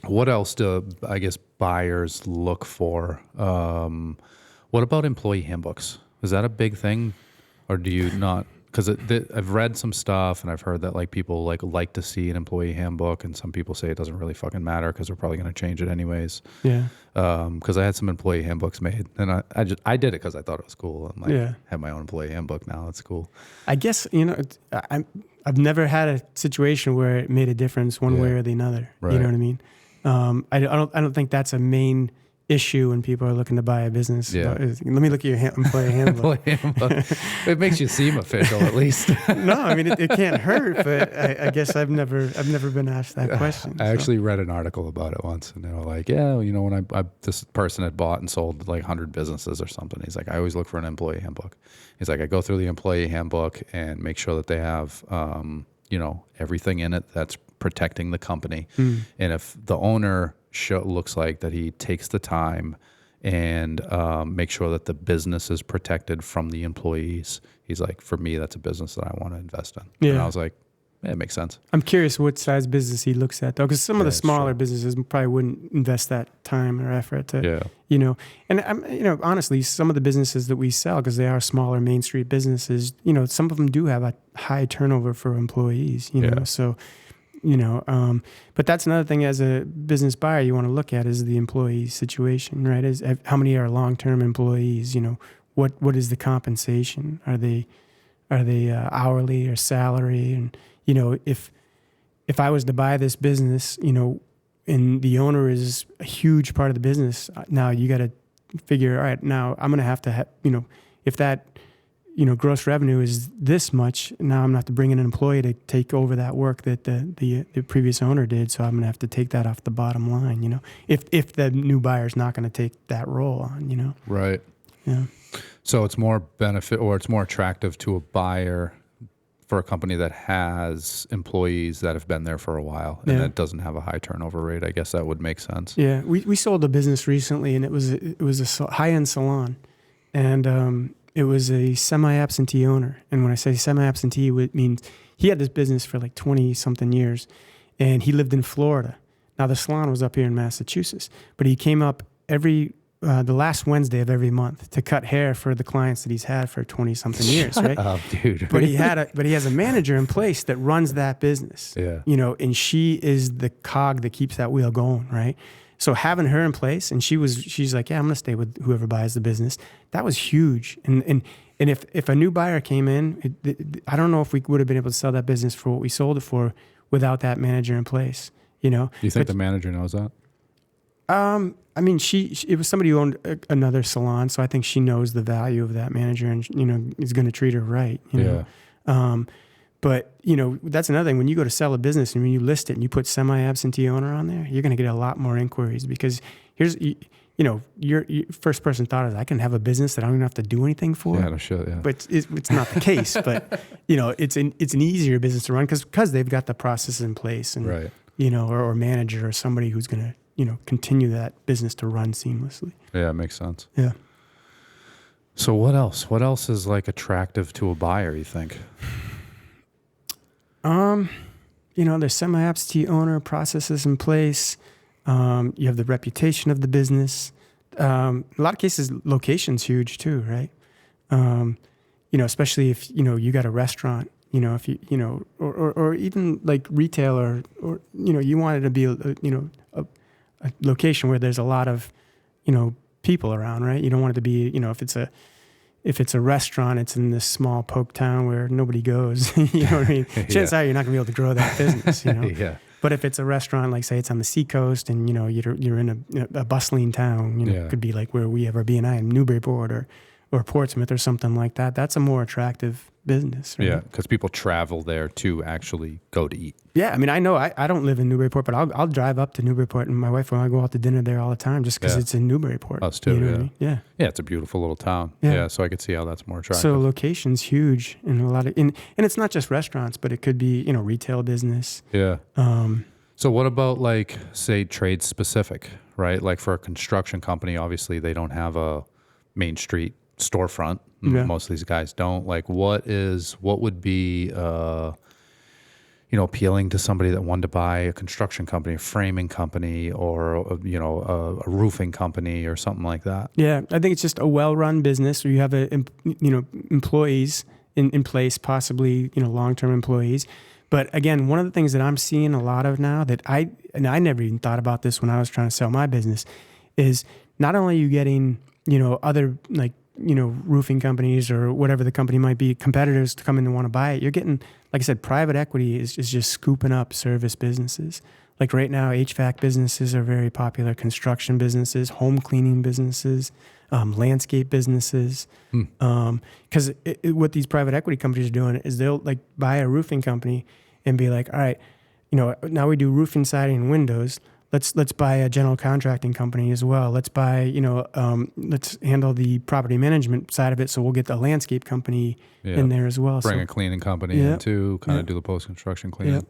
What else do, I guess, buyers look for? What about employee handbooks? Is that a big thing, or do you not? Because I've read some stuff and I've heard that people like to see an employee handbook, and some people say it doesn't really fucking matter because we're probably going to change it anyways. Yeah. Because I had some employee handbooks made, and I did it because I thought it was cool. And have my own employee handbook now. It's cool. I guess I've never had a situation where it made a difference one way or the other. Right. You know what I mean? I don't think that's a main issue when people are looking to buy a business. Yeah. Let me look at your employee handbook. It makes you seem official, at least. No, it can't hurt, but I guess I've never been asked that question. I actually read an article about it once, and they were like, yeah, when this person had bought and sold 100 businesses or something. He's like, I always look for an employee handbook. He's like, I go through the employee handbook and make sure that they have, everything in it that's protecting the company. And if the owner looks like that he takes the time and make sure that the business is protected from the employees, he's like, for me, that's a business that I want to invest in. Yeah. And I was like, it makes sense. I'm curious what size business he looks at, though, because some of the smaller businesses probably wouldn't invest that time or effort to, and honestly, some of the businesses that we sell, because they are smaller Main Street businesses, some of them do have a high turnover for employees, so, but that's another thing as a business buyer you want to look at is the employee situation, right? Is how many are long-term employees? What is the compensation? Are they hourly or salary? And if I was to buy this business, and the owner is a huge part of the business, now you got to figure, all right, now I'm going to have to, if that, gross revenue is this much, now I'm going to have to bring in an employee to take over that work that the previous owner did. So I'm going to have to take that off the bottom line, if the new buyer's not going to take that role on, Right. Yeah. So it's more benefit, or it's more attractive to a buyer for a company that has employees that have been there for a while and that doesn't have a high turnover rate. I guess that would make sense. Yeah. We sold a business recently, and it was a high-end salon, and it was a semi-absentee owner. And when I say semi-absentee, it means he had this business for 20-something years, and he lived in Florida. Now, the salon was up here in Massachusetts, but he came up the last Wednesday of every month to cut hair for the clients that he's had for 20-something years, right? Oh, dude. But he has a manager in place that runs that business. Yeah. And she is the cog that keeps that wheel going, right? So having her in place, and she's like, yeah, I'm going to stay with whoever buys the business. That was huge. And if a new buyer came in, I don't know if we would have been able to sell that business for what we sold it for without that manager in place. You think the manager knows that? I mean, it was somebody who owned another salon, so I think she knows the value of that manager, and is going to treat her right. But that's another thing. When you go to sell a business and when you list it and you put semi-absentee owner on there, you're going to get a lot more inquiries because your first person thought is I can have a business that I don't even have to do anything for. Yeah, no shit. Yeah. But it's not the case. But it's an easier business to run because they've got the process in place, and right. Or manager or somebody who's going to continue that business to run seamlessly. Yeah, it makes sense. Yeah. So what else? What else is like attractive to a buyer, you think? There's semi-absentee owner, processes in place. You have the reputation of the business. A lot of cases, location's huge too, right? Especially if, you got a restaurant, if or even like retail or you want it to be, a location where there's a lot of, people around, right? You don't want it to be, if it's a restaurant, it's in this small poke town where nobody goes. You know what I mean? Chances are you're not gonna be able to grow that business. Yeah. But if it's a restaurant, like say it's on the seacoast, and you're in a bustling town, it could be like where we have our B&I in Newburyport or Portsmouth or something like that. That's a more attractive business. Right? Yeah, because people travel there to actually go to eat. Yeah, I mean, I know I don't live in Newburyport, but I'll drive up to Newburyport, and my wife and I go out to dinner there all the time just because it's in Newburyport. Us too, you know yeah. What I mean? Yeah. Yeah, it's a beautiful little town. Yeah. Yeah, so I could see how that's more attractive. So location's huge in a lot of, and it's not just restaurants, but it could be, retail business. Yeah. So what about like, say, trade specific, right? Like for a construction company, obviously they don't have a Main Street storefront. Yeah. Most of these guys don't. Like what would be, appealing to somebody that wanted to buy a construction company, a framing company, or, a roofing company or something like that? Yeah. I think it's just a well-run business where you have, employees in place, possibly, long-term employees. But again, one of the things that I'm seeing a lot of now that I never even thought about this when I was trying to sell my business is not only are you getting, other like, roofing companies or whatever the company might be, competitors to come in and want to buy it. You're getting, like I said, private equity is just scooping up service businesses. Like right now, HVAC businesses are very popular, construction businesses, home cleaning businesses, landscape businesses. Because what these private equity companies are doing is they'll like buy a roofing company and be like, all right, now we do roofing, siding, and windows. Let's buy a general contracting company as well. Let's buy, let's handle the property management side of it. So we'll get the landscape company in there as well. Bring a cleaning company in too, kind of do the post-construction cleaning.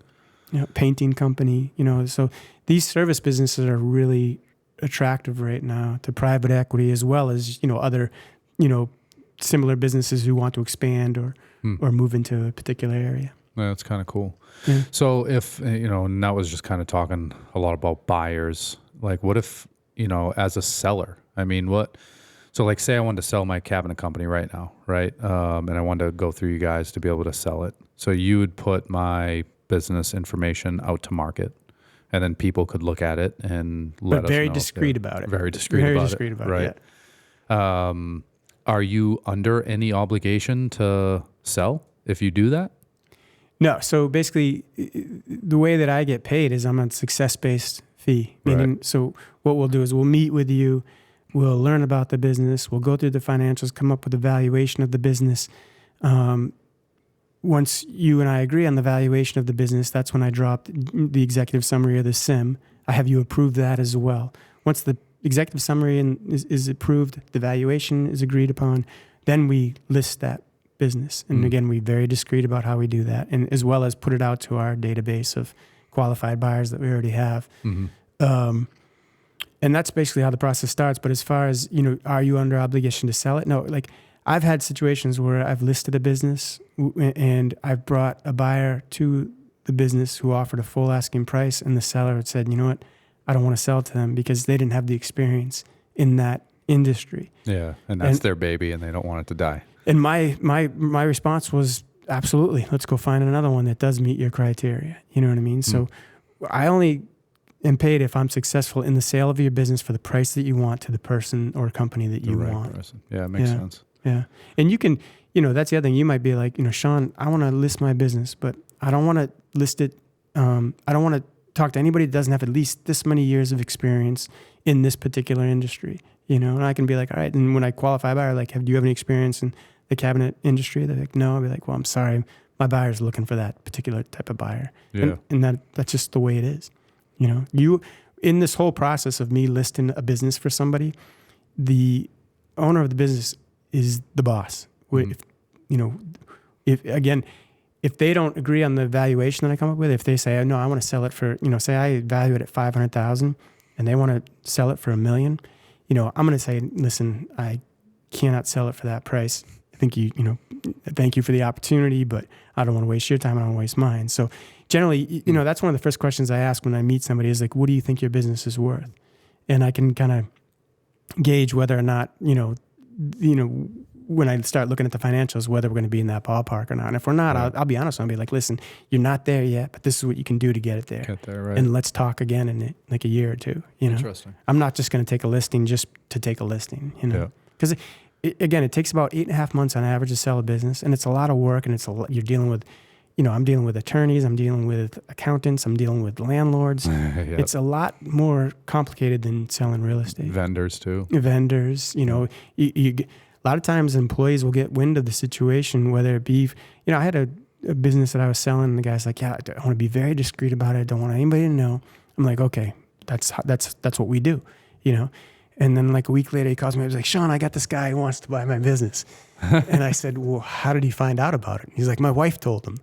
Yeah, painting company, So these service businesses are really attractive right now to private equity as well as, other, similar businesses who want to expand or move into a particular area. Yeah, that's kind of cool. Yeah. So if, and that was just kind of talking a lot about buyers, like what if, as a seller, so like say I wanted to sell my cabinet company right now, right? And I wanted to go through you guys to be able to sell it. So you would put my business information out to market and then people could look at it and let us know. Very discreet about it. Very discreet about it. Right. Yeah. Are you under any obligation to sell if you do that? No. So basically, the way that I get paid is I'm on success-based fee. Meaning, so what we'll do is we'll meet with you, we'll learn about the business, we'll go through the financials, come up with a valuation of the business. Once you and I agree on the valuation of the business, that's when I drop the executive summary or the SIM. I have you approve that as well. Once the executive summary is approved, the valuation is agreed upon, then we list that business. And again, we're very discreet about how we do that, and as well as put it out to our database of qualified buyers that we already have. And that's basically how the process starts. But as far as, are you under obligation to sell it? No, like I've had situations where I've listed a business and I've brought a buyer to the business who offered a full asking price, and the seller had said, you know what, I don't want to sell to them because they didn't have the experience in that industry. Yeah, and that's their baby and they don't want it to die. And my response was, absolutely, let's go find another one that does meet your criteria. You know what I mean? So I only am paid if I'm successful in the sale of your business for the price that you want to the person or company that you want. Person. Yeah, it makes sense. Yeah. And you can, that's the other thing. You might be like, Sean, I want to list my business, but I don't want to list it. I don't want to talk to anybody that doesn't have at least this many years of experience in this particular industry, and I can be like, all right. And when I qualify a buyer, like, do you have any experience in the cabinet industry? They're like, no. I'll be like, well, I'm sorry. My buyer's looking for that particular type of buyer. Yeah. And that's just the way it is. In this whole process of me listing a business for somebody, the owner of the business is the boss. If they don't agree on the valuation that I come up with, if they say, no, I want to sell it for, say I value it at $500,000 and they want to sell it for $1 million, I'm going to say, listen, I cannot sell it for that price. I think thank you for the opportunity, but I don't want to waste your time. I don't want to waste mine. So generally, that's one of the first questions I ask when I meet somebody is like, what do you think your business is worth? And I can kind of gauge whether or not, when I start looking at the financials, whether we're going to be in that ballpark or not. And if we're not, Right. I'll be honest. I'll be like, listen, you're not there yet, but this is what you can do to get it there. Get there, right. And let's talk again in like a year or two. Interesting. I'm not just going to take a listing just to take a listing, Yeah. because again, it takes about 8.5 months on average to sell a business, and it's a lot of work, and you're dealing with, I'm dealing with attorneys, I'm dealing with accountants, I'm dealing with landlords. Yep. It's a lot more complicated than selling real estate. Vendors too. Vendors, a lot of times employees will get wind of the situation, whether it be, I had a business that I was selling, and the guy's like, yeah, I want to be very discreet about it. I don't want anybody to know. I'm like, okay, that's what we do, And then like a week later, he calls me. I was like, Sean, I got this guy who wants to buy my business. And I said, well, how did he find out about it? He's like, my wife told him.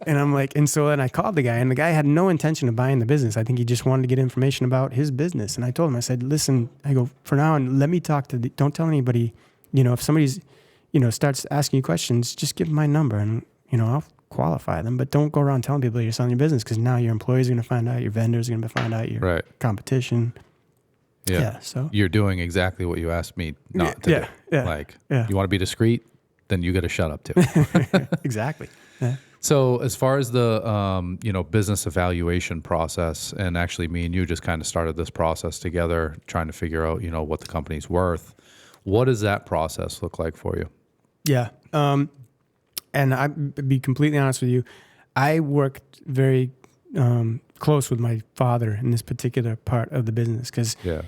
And I'm like, and so then I called the guy, and the guy had no intention of buying the business. I think he just wanted to get information about his business. And I told him, I said, listen, I go, for now, and let me talk don't tell anybody, if somebody's, starts asking you questions, just give them my number and, I'll qualify them, but don't go around telling people you're selling your business, because now your employees are going to find out, your vendors are going to find out, your Right. competition. Yeah. So You're doing exactly what you asked me not to do. Yeah. Like, Yeah. you want to be discreet, then you got to shut up too. exactly. Yeah. So as far as the, business evaluation process, and actually me and you just kind of started this process together, trying to figure out, what the company's worth. What does that process look like for you? Yeah. And I'd be completely honest with you. I worked very close with my father in this particular part of the business, because, Yeah.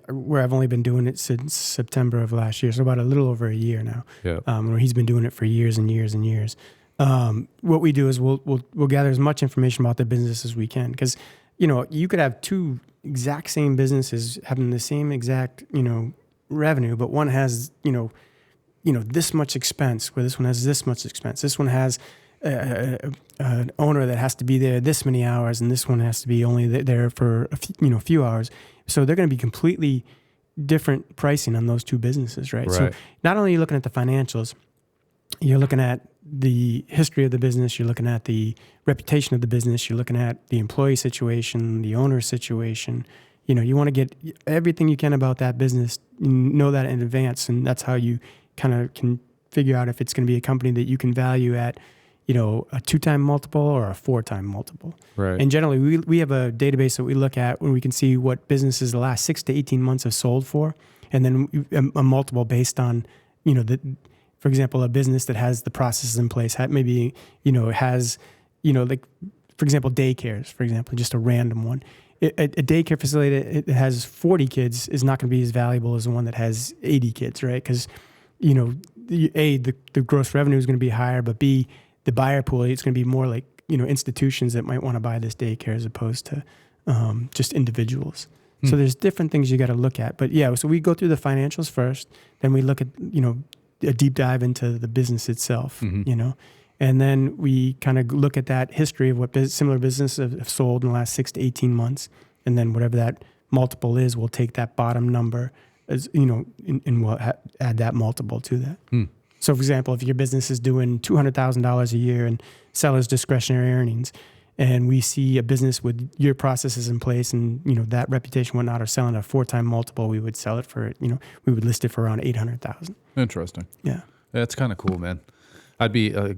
where I've only been doing it since September of last year, so about a little over a year now. Yeah. Where he's been doing it for years and years and years. What we do is we'll gather as much information about the business as we can, because you could have two exact same businesses having the same exact revenue, but one has this much expense, where this one has this much expense. This one has an owner that has to be there this many hours, and this one has to be only there for a few hours. So they're going to be completely different pricing on those two businesses, right? So not only are you looking at the financials, you're looking at the history of the business, you're looking at the reputation of the business, you're looking at the employee situation, the owner situation. You want to get everything you can about that business, know that in advance, and that's how you kind of can figure out if it's going to be a company that you can value at, a 2-time multiple or a 4-time multiple. Right. And generally, we have a database that we look at when we can see what businesses the last 6 to 18 months have sold for, and then a multiple based on, for example, a business that has the processes in place, maybe, has, like, for example, daycares, for example, just a random one. A daycare facility that has 40 kids is not going to be as valuable as the one that has 80 kids, right? Because, the gross revenue is going to be higher, but B, the buyer pool, it's going to be more like, institutions that might want to buy this daycare as opposed to just individuals. So there's different things you got to look at. But yeah, so we go through the financials first, then we look at, a deep dive into the business itself, and then we kind of look at that history of what similar businesses have sold in the last 6 to 18 months. And then whatever that multiple is, we'll take that bottom number as, and we'll add that multiple to that. So for example, if your business is doing $200,000 a year in seller's discretionary earnings, and we see a business with your processes in place and, that reputation, whatnot, are selling a 4-time multiple, we would sell it for, we would list it for around $800,000. Interesting. Yeah. That's kind of cool, man. I'd be, I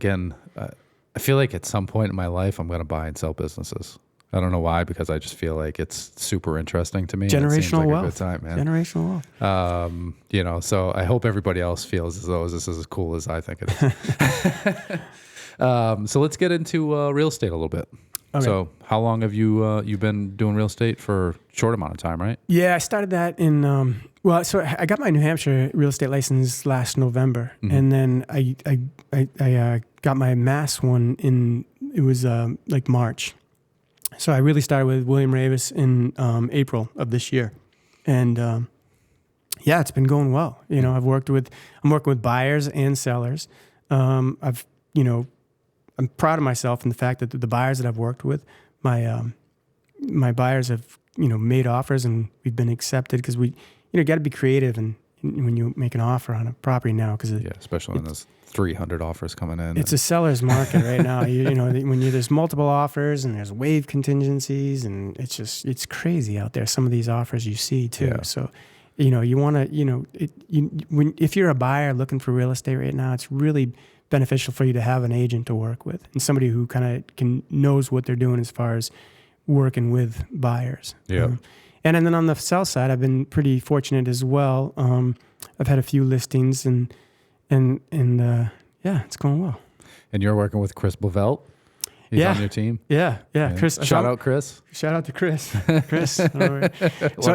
feel like at some point in my life, I'm going to buy and sell businesses. I don't know why, because I just feel like it's super interesting to me. Generational it seems like wealth. a good time, man. Generational wealth. So I hope everybody else feels as though this is as cool as I think it is. So let's get into real estate a little bit. Okay. So how long have you you've been doing real estate? For a short amount of time, right? Yeah, I started that in so I got my New Hampshire real estate license last November, and then I got my Mass one in like March. So I really started with William Ravis in April of this year, and yeah, it's been going well. I'm working with buyers and sellers. I'm proud of myself in the fact that the buyers that I've worked with, my buyers have made offers and we've been accepted, because we got to be creative and when you make an offer on a property now, because especially when there's 300 offers coming in. It's a seller's market right now. When there's multiple offers and there's waive contingencies, and it's crazy out there. Some of these offers you see too. Yeah. So you want to if you're a buyer looking for real estate right now, it's really beneficial for you to have an agent to work with and somebody who kind of knows what they're doing as far as working with buyers. Yeah. And then on the sell side, I've been pretty fortunate as well. I've had a few listings and yeah, it's going well. And you're working with Chris Blavelt? He's on your team? Yeah. Chris. Shout out Chris. Shout out to Chris. Chris. One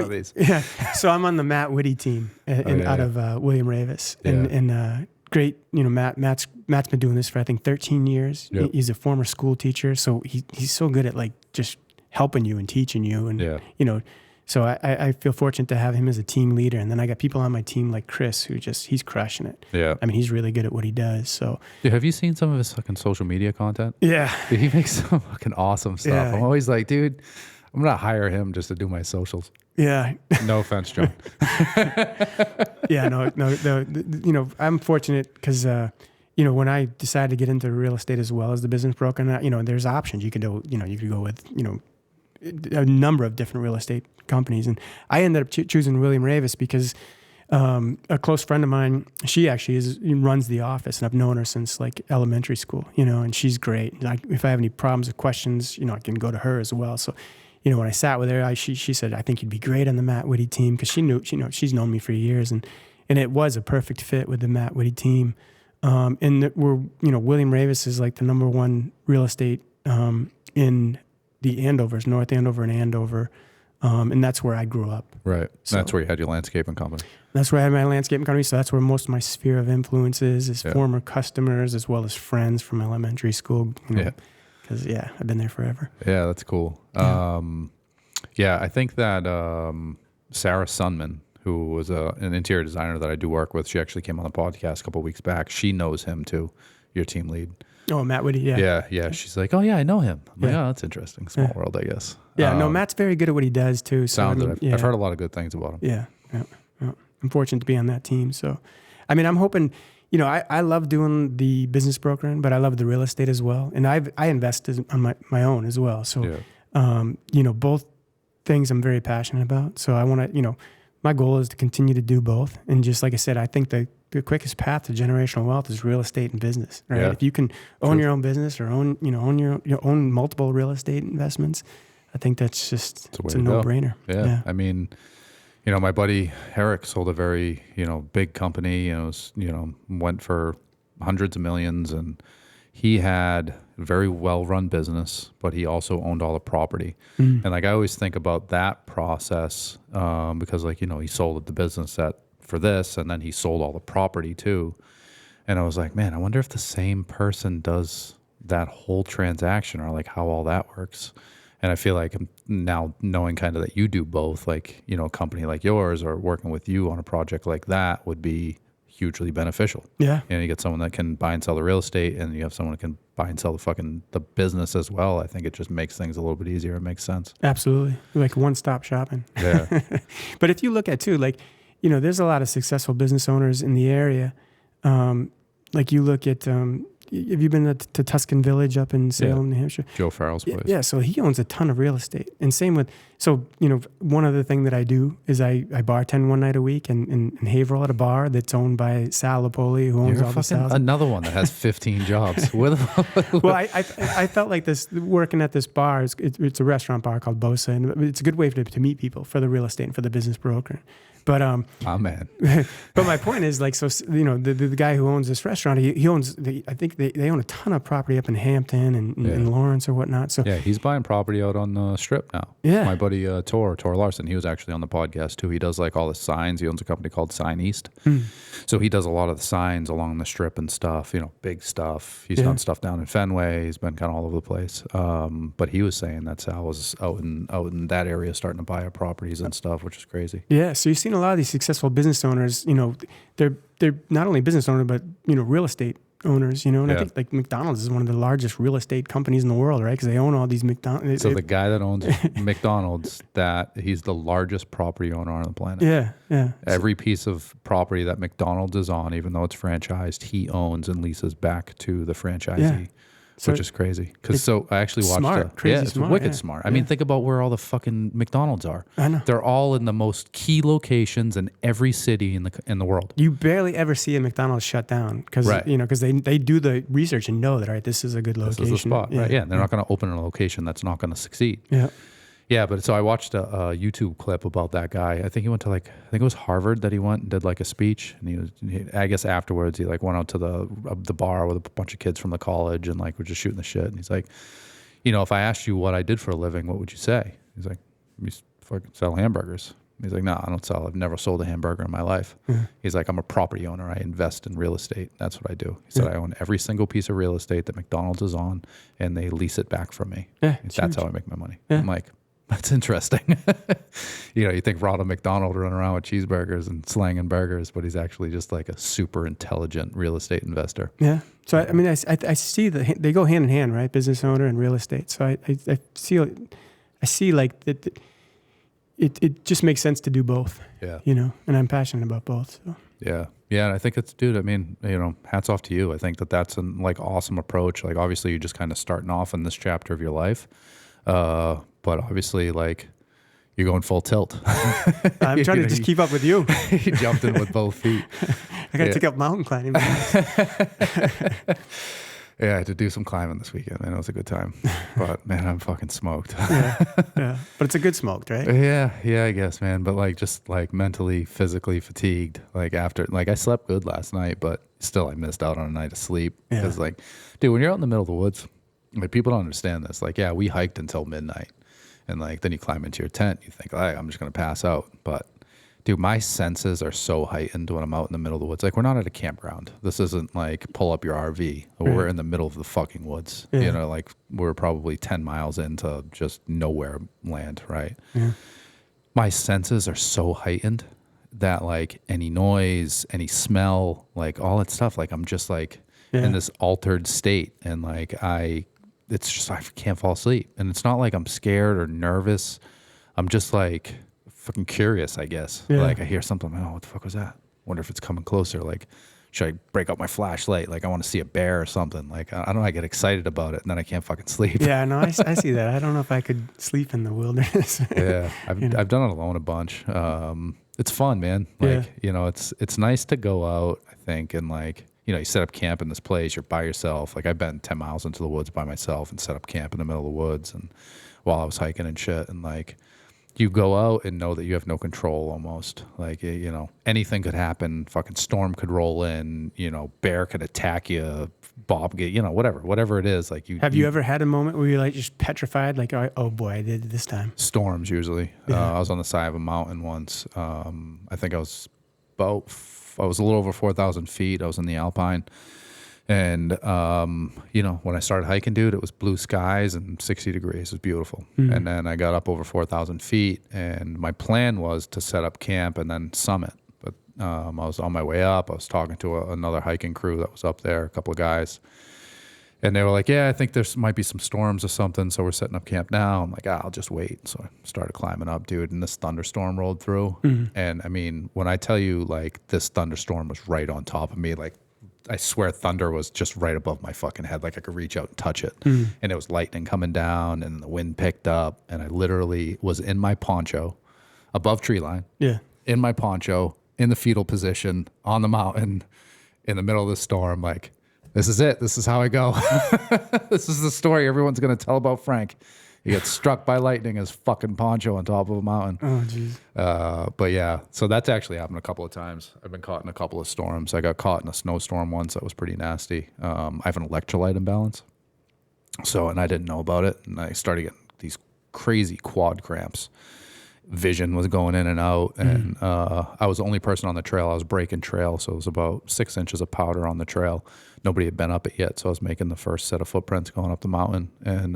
of these. Yeah. So I'm on the Matt Whitty team out of William Ravis. And great, Matt's been doing this for, I think, 13 years. Yep. He's a former school teacher. So he's so good at like just helping you and teaching you. And, so I feel fortunate to have him as a team leader. And then I got people on my team like Chris, who he's crushing it. Yeah. I mean, he's really good at what he does. So, dude, have you seen some of his fucking social media content? Yeah. Dude, he makes some fucking awesome stuff. Yeah. I'm always like, dude, I'm going to hire him just to do my socials. Yeah. No offense, John. Yeah, no, I'm fortunate because, when I decided to get into real estate as well as the business broker, there's options. You could do, you could go with, a number of different real estate companies. And I ended up choosing William Ravis because a close friend of mine, she actually runs the office, and I've known her since like elementary school, and she's great. If I have any problems or questions, I can go to her as well. So, when I sat with her, she said, I think you'd be great on the Matt Whitty team, because she's known me for years, and it was a perfect fit with the Matt Whitty team. And William Ravis is like the number one real estate in the Andovers, North Andover and Andover. And that's where I grew up. Right. So that's where you had your landscaping company. That's where I had my landscaping company. So that's where most of my sphere of influence is former customers as well as friends from elementary school. Because, I've been there forever. Yeah, that's cool. Yeah, I think that Sarah Sunman, who was an interior designer that I do work with, she actually came on the podcast a couple of weeks back. She knows him too, your team lead. Oh, Matt Whitty, Yeah. She's like, oh, yeah, I know him. I'm like, oh, that's interesting. Small world, I guess. Yeah, Matt's very good at what he does, too. So, I've heard a lot of good things about him. Yeah. I'm fortunate to be on that team. So, I mean, I'm hoping, I love doing the business brokering, but I love the real estate as well. And I invest on my own as well. So, both things I'm very passionate about. So I want to, my goal is to continue to do both. And just like I said, I think the quickest path to generational wealth is real estate and business, right? Yeah. If you can own your own business or own your own multiple real estate investments, I think that's just it's a no-brainer. Yeah. I mean, my buddy Eric sold a very, big company, went for hundreds of millions, and he had a very well-run business, but he also owned all the property. And like, I always think about that process because he sold the business for this, and then he sold all the property too. And I was like, man, I wonder if the same person does that whole transaction, or like how all that works. And I feel like I'm now knowing kind of that you do both, like, a company like yours or working with you on a project like that would be hugely beneficial. Yeah. You get someone that can buy and sell the real estate, and you have someone that can buy and sell the business as well. I think it just makes things a little bit easier. It makes sense. Absolutely. Like one-stop shopping. Yeah. But if you look at too, like, there's a lot of successful business owners in the area. Like you look at, have you been to Tuscan Village up in Salem, New Hampshire? Joe Farrell's place. Yeah, so he owns a ton of real estate. And same with, one other thing that I do is I bartend one night a week in Haverhill at a bar that's owned by Sal Lopoli, who owns all the sales. Another one that has 15 jobs. Well, I felt like this, working at this bar, it's a restaurant bar called Bosa, and it's a good way to meet people for the real estate and for the business broker. But Oh man. but my point is like, so you know, the guy who owns this restaurant, he owns I think they own a ton of property up in Hampton and Lawrence or whatnot. So Yeah, he's buying property out on the Strip now. Yeah. My buddy Tor Larson, he was actually on the podcast too. He does like all the signs. He owns a company called Sign East. So he does a lot of the signs along the Strip and stuff, you know, big stuff. He's done stuff down in Fenway. He's been kind of all over the place. But he was saying that Sal was out in that area starting to buy up properties and stuff, which is crazy. Yeah, so you've seen a lot of these successful business owners, you know, they're not only business owners, but, you know, real estate owners, you know, and I think like McDonald's is one of the largest real estate companies in the world, right? Because they own all these McDonald's. So the guy that owns McDonald's, he's the largest property owner on the planet. Yeah. Every piece of property that McDonald's is on, even though it's franchised, he owns and leases back to the franchisee. So which is crazy. Because I actually watched smart, crazy it's smart, wicked smart. I mean, think about where all the fucking McDonald's are. I know. They're all in the most key locations in every city in the world. You barely ever see a McDonald's shut down because you know, because they do the research and know that, all right, this is a good location. This is the spot, right? Yeah, they're not going to open in a location that's not going to succeed. Yeah, but so I watched a YouTube clip about that guy. I think he went to I think it was Harvard that he went and did like a speech, and I guess afterwards he like went out to the bar with a bunch of kids from the college and like were just shooting the shit. And he's like, you know, if I asked you what I did for a living, what would you say? He's like, you fucking sell hamburgers. He's like, no, I don't sell. I've never sold a hamburger in my life. He's like, I'm a property owner. I invest in real estate. That's what I do. He said, I own every single piece of real estate that McDonald's is on, and they lease it back from me. That's how I make my money. I'm like, that's interesting. You know, you think Ronald McDonald running around with cheeseburgers and slanging burgers, but he's actually just like a super intelligent real estate investor. Yeah. So I mean, I see they go hand in hand, right? Business owner and real estate. So I see like that. It just makes sense to do both. Yeah. You know, and I'm passionate about both. So. Yeah. Yeah. And I think it's, dude, I mean, you know, hats off to you. I think that's an like awesome approach. Like obviously you're just kind of starting off in this chapter of your life. But obviously, like, you're going full tilt. I'm trying to just keep up with you. You jumped in with both feet. I got to take up mountain climbing. Yeah, I had to do some climbing this weekend, man. It was a good time. But, man, I'm fucking smoked. Yeah. But it's a good smoked, right? Yeah, I guess, man. But, like, just, like, mentally, physically fatigued. Like, after, like, I slept good last night, but still I missed out on a night of sleep. Because, like, dude, when you're out in the middle of the woods, like, people don't understand this. Like, yeah, we hiked until midnight. And like, then you climb into your tent, you think, hey, I'm just going to pass out. But dude, my senses are so heightened when I'm out in the middle of the woods. Like, we're not at a campground. This isn't like pull up your RV. We're in the middle of the fucking woods. You know, like we're probably 10 miles into just nowhere land, right? My senses are so heightened that like any noise, any smell, like all that stuff, like I'm just like in this altered state. And like it's just, I can't fall asleep. And it's not like I'm scared or nervous. I'm just like fucking curious, I guess. Like I hear something, oh, what the fuck was that? Wonder if it's coming closer. Like, should I break out my flashlight? Like I want to see a bear or something. Like, I don't know, I get excited about it and then I can't fucking sleep. Yeah, no, I see that. I don't know if I could sleep in the wilderness. I've done it alone a bunch. It's fun, man. Like, you know, it's nice to go out, I think, and like, you know, you set up camp in this place, you're by yourself. Like I've been 10 miles into the woods by myself and set up camp in the middle of the woods and while I was hiking and shit. And like, you go out and know that you have no control almost. Like, you know, anything could happen. Fucking storm could roll in, you know, bear could attack you, Bob, you know, whatever it is. Like Have you ever had a moment where you're like just petrified? Like, oh boy, I did it this time. Storms usually. I was on the side of a mountain once. I think I was a little over 4,000 feet. I was in the Alpine. And, you know, when I started hiking, dude, it was blue skies and 60 degrees. It was beautiful. And then I got up over 4,000 feet and my plan was to set up camp and then summit. But I was on my way up. I was talking to another hiking crew that was up there, a couple of guys. And they were like, yeah, I think there might be some storms or something, so we're setting up camp now. I'm like, I'll just wait. So I started climbing up, dude, and this thunderstorm rolled through. And, I mean, when I tell you, like, this thunderstorm was right on top of me, like, I swear thunder was just right above my fucking head. Like, I could reach out and touch it. And it was lightning coming down, and the wind picked up, and I literally was in my poncho, above tree line, in my poncho, in the fetal position, on the mountain, in the middle of the storm, like, this is it. This is how I go. This is the story everyone's going to tell about Frank. He gets struck by lightning as fucking poncho on top of a mountain. Oh, jeez. But yeah, so that's actually happened a couple of times. I've been caught in a couple of storms. I got caught in a snowstorm once that was pretty nasty. I have an electrolyte imbalance. So, and I didn't know about it. And I started getting these crazy quad cramps. Vision was going in and out. And I was the only person on the trail. I was breaking trail. So it was about 6 inches of powder on the trail. Nobody had been up it yet. So I was making the first set of footprints going up the mountain. And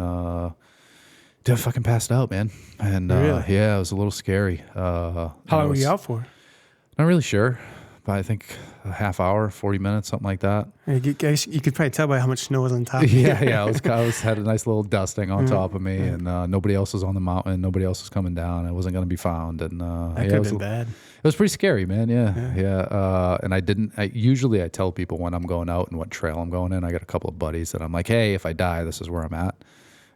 dude, I fucking passed out, man. And Really? yeah, it was a little scary. How long were you out for? Not really sure. But I think a half hour, 40 minutes, something like that. You could probably tell by how much snow was on top of you. Yeah. I was had a nice little dusting on top of me, and nobody else was on the mountain. Nobody else was coming down. I wasn't going to be found, and That could have been bad. It was pretty scary, man. Yeah. And usually I tell people when I'm going out and what trail I'm going in. I got a couple of buddies that I'm like, hey, if I die, this is where I'm at.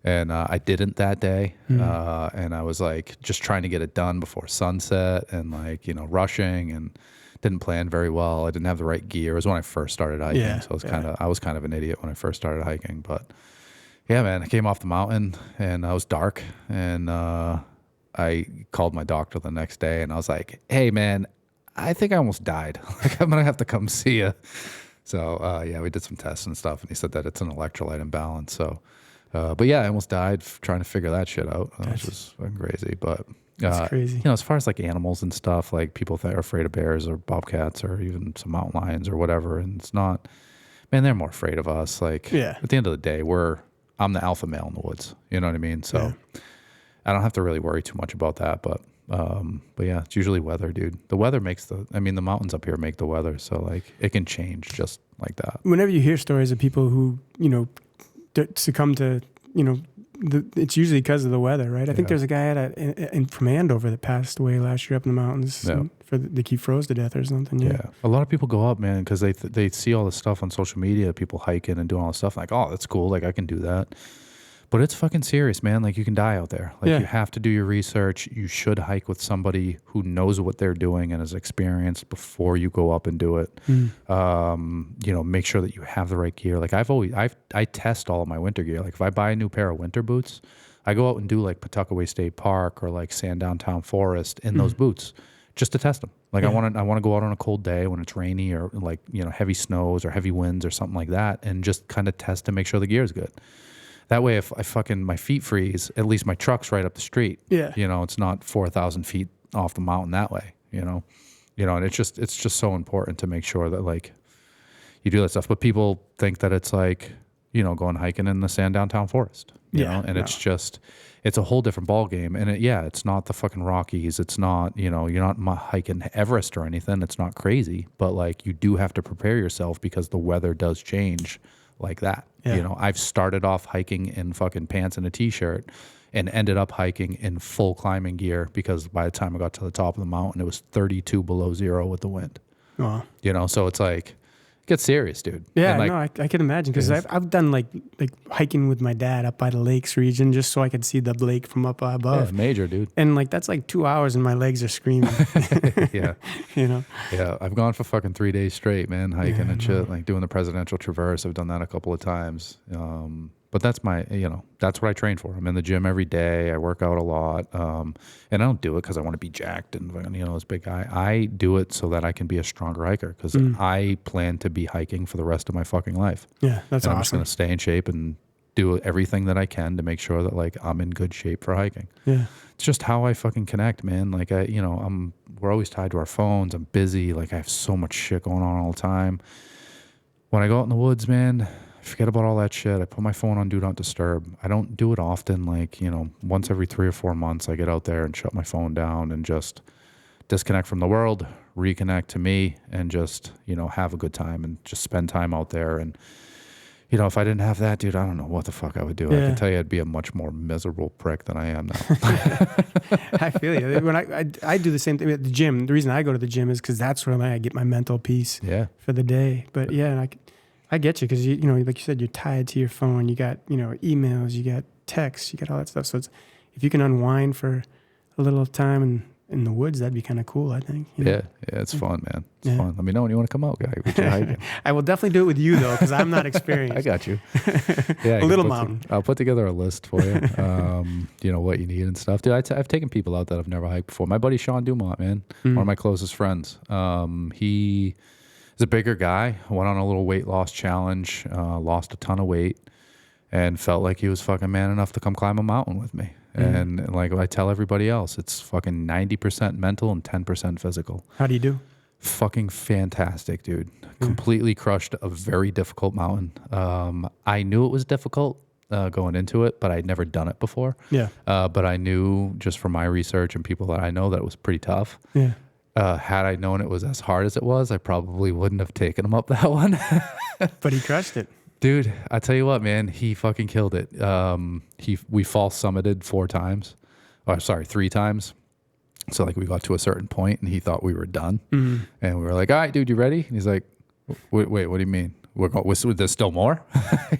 And I didn't that day, and I was like just trying to get it done before sunset, and like rushing and. Didn't plan very well. I didn't have the right gear. It was when I first started hiking, so I was kind of an idiot when I first started hiking. But yeah, man, I came off the mountain and I was dark, and I called my doctor the next day, and I was like, "Hey, man, I think I almost died. Like I'm gonna have to come see you." So yeah, we did some tests and stuff, and he said that it's an electrolyte imbalance. So, but yeah, I almost died trying to figure that shit out, which was fucking crazy, but. That's crazy. As far as like animals and stuff, like people that are afraid of bears or bobcats or even some mountain lions or whatever, and it's not, man, they're more afraid of us. Like at the end of the day, I'm the alpha male in the woods. You know what I mean? So I don't have to really worry too much about that. But yeah, it's usually weather, dude. The weather makes the mountains up here make the weather. So like it can change just like that. Whenever you hear stories of people who, succumb to, it's usually because of the weather, right? I think there's a guy from Andover that passed away last year up in the mountains. He froze to death or something. Yeah. A lot of people go up, man, because they see all this stuff on social media, people hiking and doing all this stuff. Like, oh, that's cool. Like, I can do that. But it's fucking serious, man. Like, you can die out there. Like, you have to do your research. You should hike with somebody who knows what they're doing and is experienced before you go up and do it. Make sure that you have the right gear. Like, I test all of my winter gear. Like, if I buy a new pair of winter boots, I go out and do, like, Pawtuckaway State Park or, like, Sandown Town Forest in those boots just to test them. Like, I want to go out on a cold day when it's rainy or, like, heavy snows or heavy winds or something like that and just kind of test to make sure the gear is good. That way, if my feet freeze, at least my truck's right up the street. Yeah. It's not 4,000 feet off the mountain that way, and it's just so important to make sure that like you do that stuff. But people think that it's like, going hiking in the Sandown Town Forest, you know, and it's a whole different ball game. And it's not the fucking Rockies. It's not, you're not hiking Everest or anything. It's not crazy, but like you do have to prepare yourself because the weather does change like that. Yeah. I've started off hiking in fucking pants and a t-shirt and ended up hiking in full climbing gear because by the time I got to the top of the mountain, it was 32 below zero with the wind. Oh. So it's like, it gets serious, dude. Yeah, I can imagine because I've done like hiking with my dad up by the lakes region just so I could see the lake from up above. Yeah, major, dude. And like that's like 2 hours and my legs are screaming. Yeah. Yeah, I've gone for fucking 3 days straight, man, hiking and shit, like doing the Presidential Traverse. I've done that a couple of times. But that's that's what I train for. I'm in the gym every day. I work out a lot. And I don't do it because I want to be jacked and, this big guy. I do it so that I can be a stronger hiker because I plan to be hiking for the rest of my fucking life. Yeah, that's awesome. I'm just going to stay in shape and do everything that I can to make sure that like I'm in good shape for hiking. Yeah. It's just how I fucking connect, man. Like we're always tied to our phones. I'm busy. Like I have so much shit going on all the time. When I go out in the woods, man, forget about all that shit. I put my phone on Do Not Disturb. I don't do it often. Like, once every 3 or 4 months, I get out there and shut my phone down and just disconnect from the world, reconnect to me, and just, have a good time and just spend time out there. And, if I didn't have that, dude, I don't know what the fuck I would do. Yeah. I can tell you I'd be a much more miserable prick than I am now. I feel you. When I do the same thing at the gym. The reason I go to the gym is because that's where I get my mental peace for the day. But yeah, I get you because like you said, you're tied to your phone. You got emails, you got texts, you got all that stuff. So if you can unwind for a little time in the woods, that'd be kind of cool, I think. You know? Yeah, it's fun, man. It's fun. Let me know when you want to come out, guy. We can hiking. I will definitely do it with you, though, because I'm not experienced. I got you. Yeah, a little mountain. I'll put together a list for you, you know, what you need and stuff. Dude, I've taken people out that I've never hiked before. My buddy Sean Dumont, man, one of my closest friends. He is a bigger guy, went on a little weight loss challenge, lost a ton of weight, and felt like he was fucking man enough to come climb a mountain with me. And like I tell everybody else, it's fucking 90% mental and 10% physical. How do you do? Fucking fantastic, dude. Completely crushed a very difficult mountain. I knew it was difficult going into it, but I'd never done it before. Yeah. But I knew just from my research and people that I know that it was pretty tough. Yeah. Had I known it was as hard as it was, I probably wouldn't have taken him up that one. But he crushed it. Dude, I tell you what, man, he fucking killed it. We false summited 3 times. So like we got to a certain point and he thought we were done. And we were like, all right, dude, you ready? And he's like, wait, what do you mean? There's still more?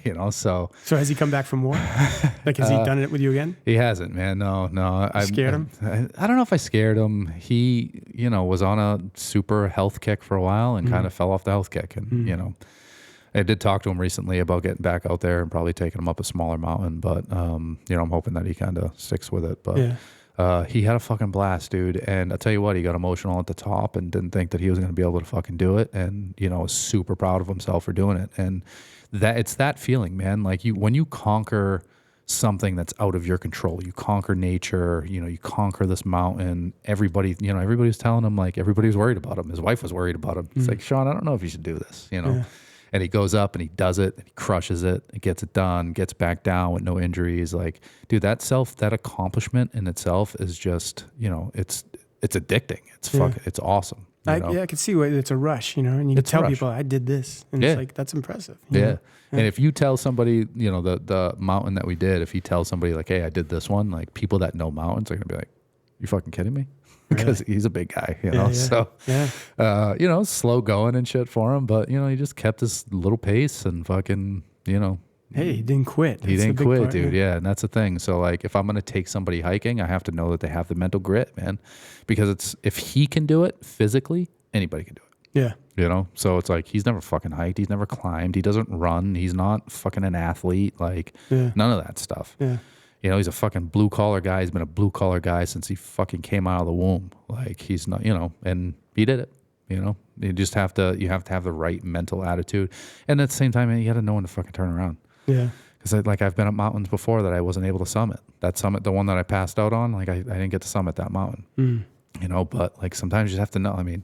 You know, so has he come back for more? Like, has he done it with you again? He hasn't, man. No. Scared him? I don't know if I scared him. He, you know, was on a super health kick for a while and kind of fell off the health kick. And, you know, I did talk to him recently about getting back out there and probably taking him up a smaller mountain. But, you know, I'm hoping that he kind of sticks with it. But he had a fucking blast, dude. And I'll tell you what, he got emotional at the top and didn't think that he was going to be able to fucking do it. And, you know, was super proud of himself for doing it. And it's that feeling, man. Like when you conquer something that's out of your control, you conquer nature, you know, you conquer this mountain. Everybody was telling him, like, everybody was worried about him. His wife was worried about him. It's like, Sean, I don't know if you should do this, you know? And he goes up and he does it and he crushes it and gets it done, gets back down with no injuries. Like, dude, that accomplishment in itself is just, you know, it's addicting. It's fucking, it's awesome. I can see why it's a rush, you know, and you can tell people I did this and it's like, that's impressive. You know? And if you tell somebody, you know, the mountain that we did, if you tell somebody like, hey, I did this one, like people that know mountains are going to be like, you fucking kidding me? Because he's a big guy, you know, so, you know, slow going and shit for him, but, you know, he just kept his little pace and fucking, you know. Hey, he didn't quit. He didn't quit, dude. Yeah. And that's the thing. So like, if I'm going to take somebody hiking, I have to know that they have the mental grit, man, because if he can do it physically, anybody can do it. Yeah. You know, so it's like, he's never fucking hiked. He's never climbed. He doesn't run. He's not fucking an athlete. Like none of that stuff. Yeah. You know, he's a fucking blue collar guy. He's been a blue collar guy since he fucking came out of the womb. Like he's not, you know, and he did it. You know, you have to have the right mental attitude, and at the same time, you got to know when to fucking turn around. Yeah. Because like I've been up mountains before that I wasn't able to summit. That summit, the one that I passed out on, like I didn't get to summit that mountain. You know, but like sometimes you just have to know. I mean,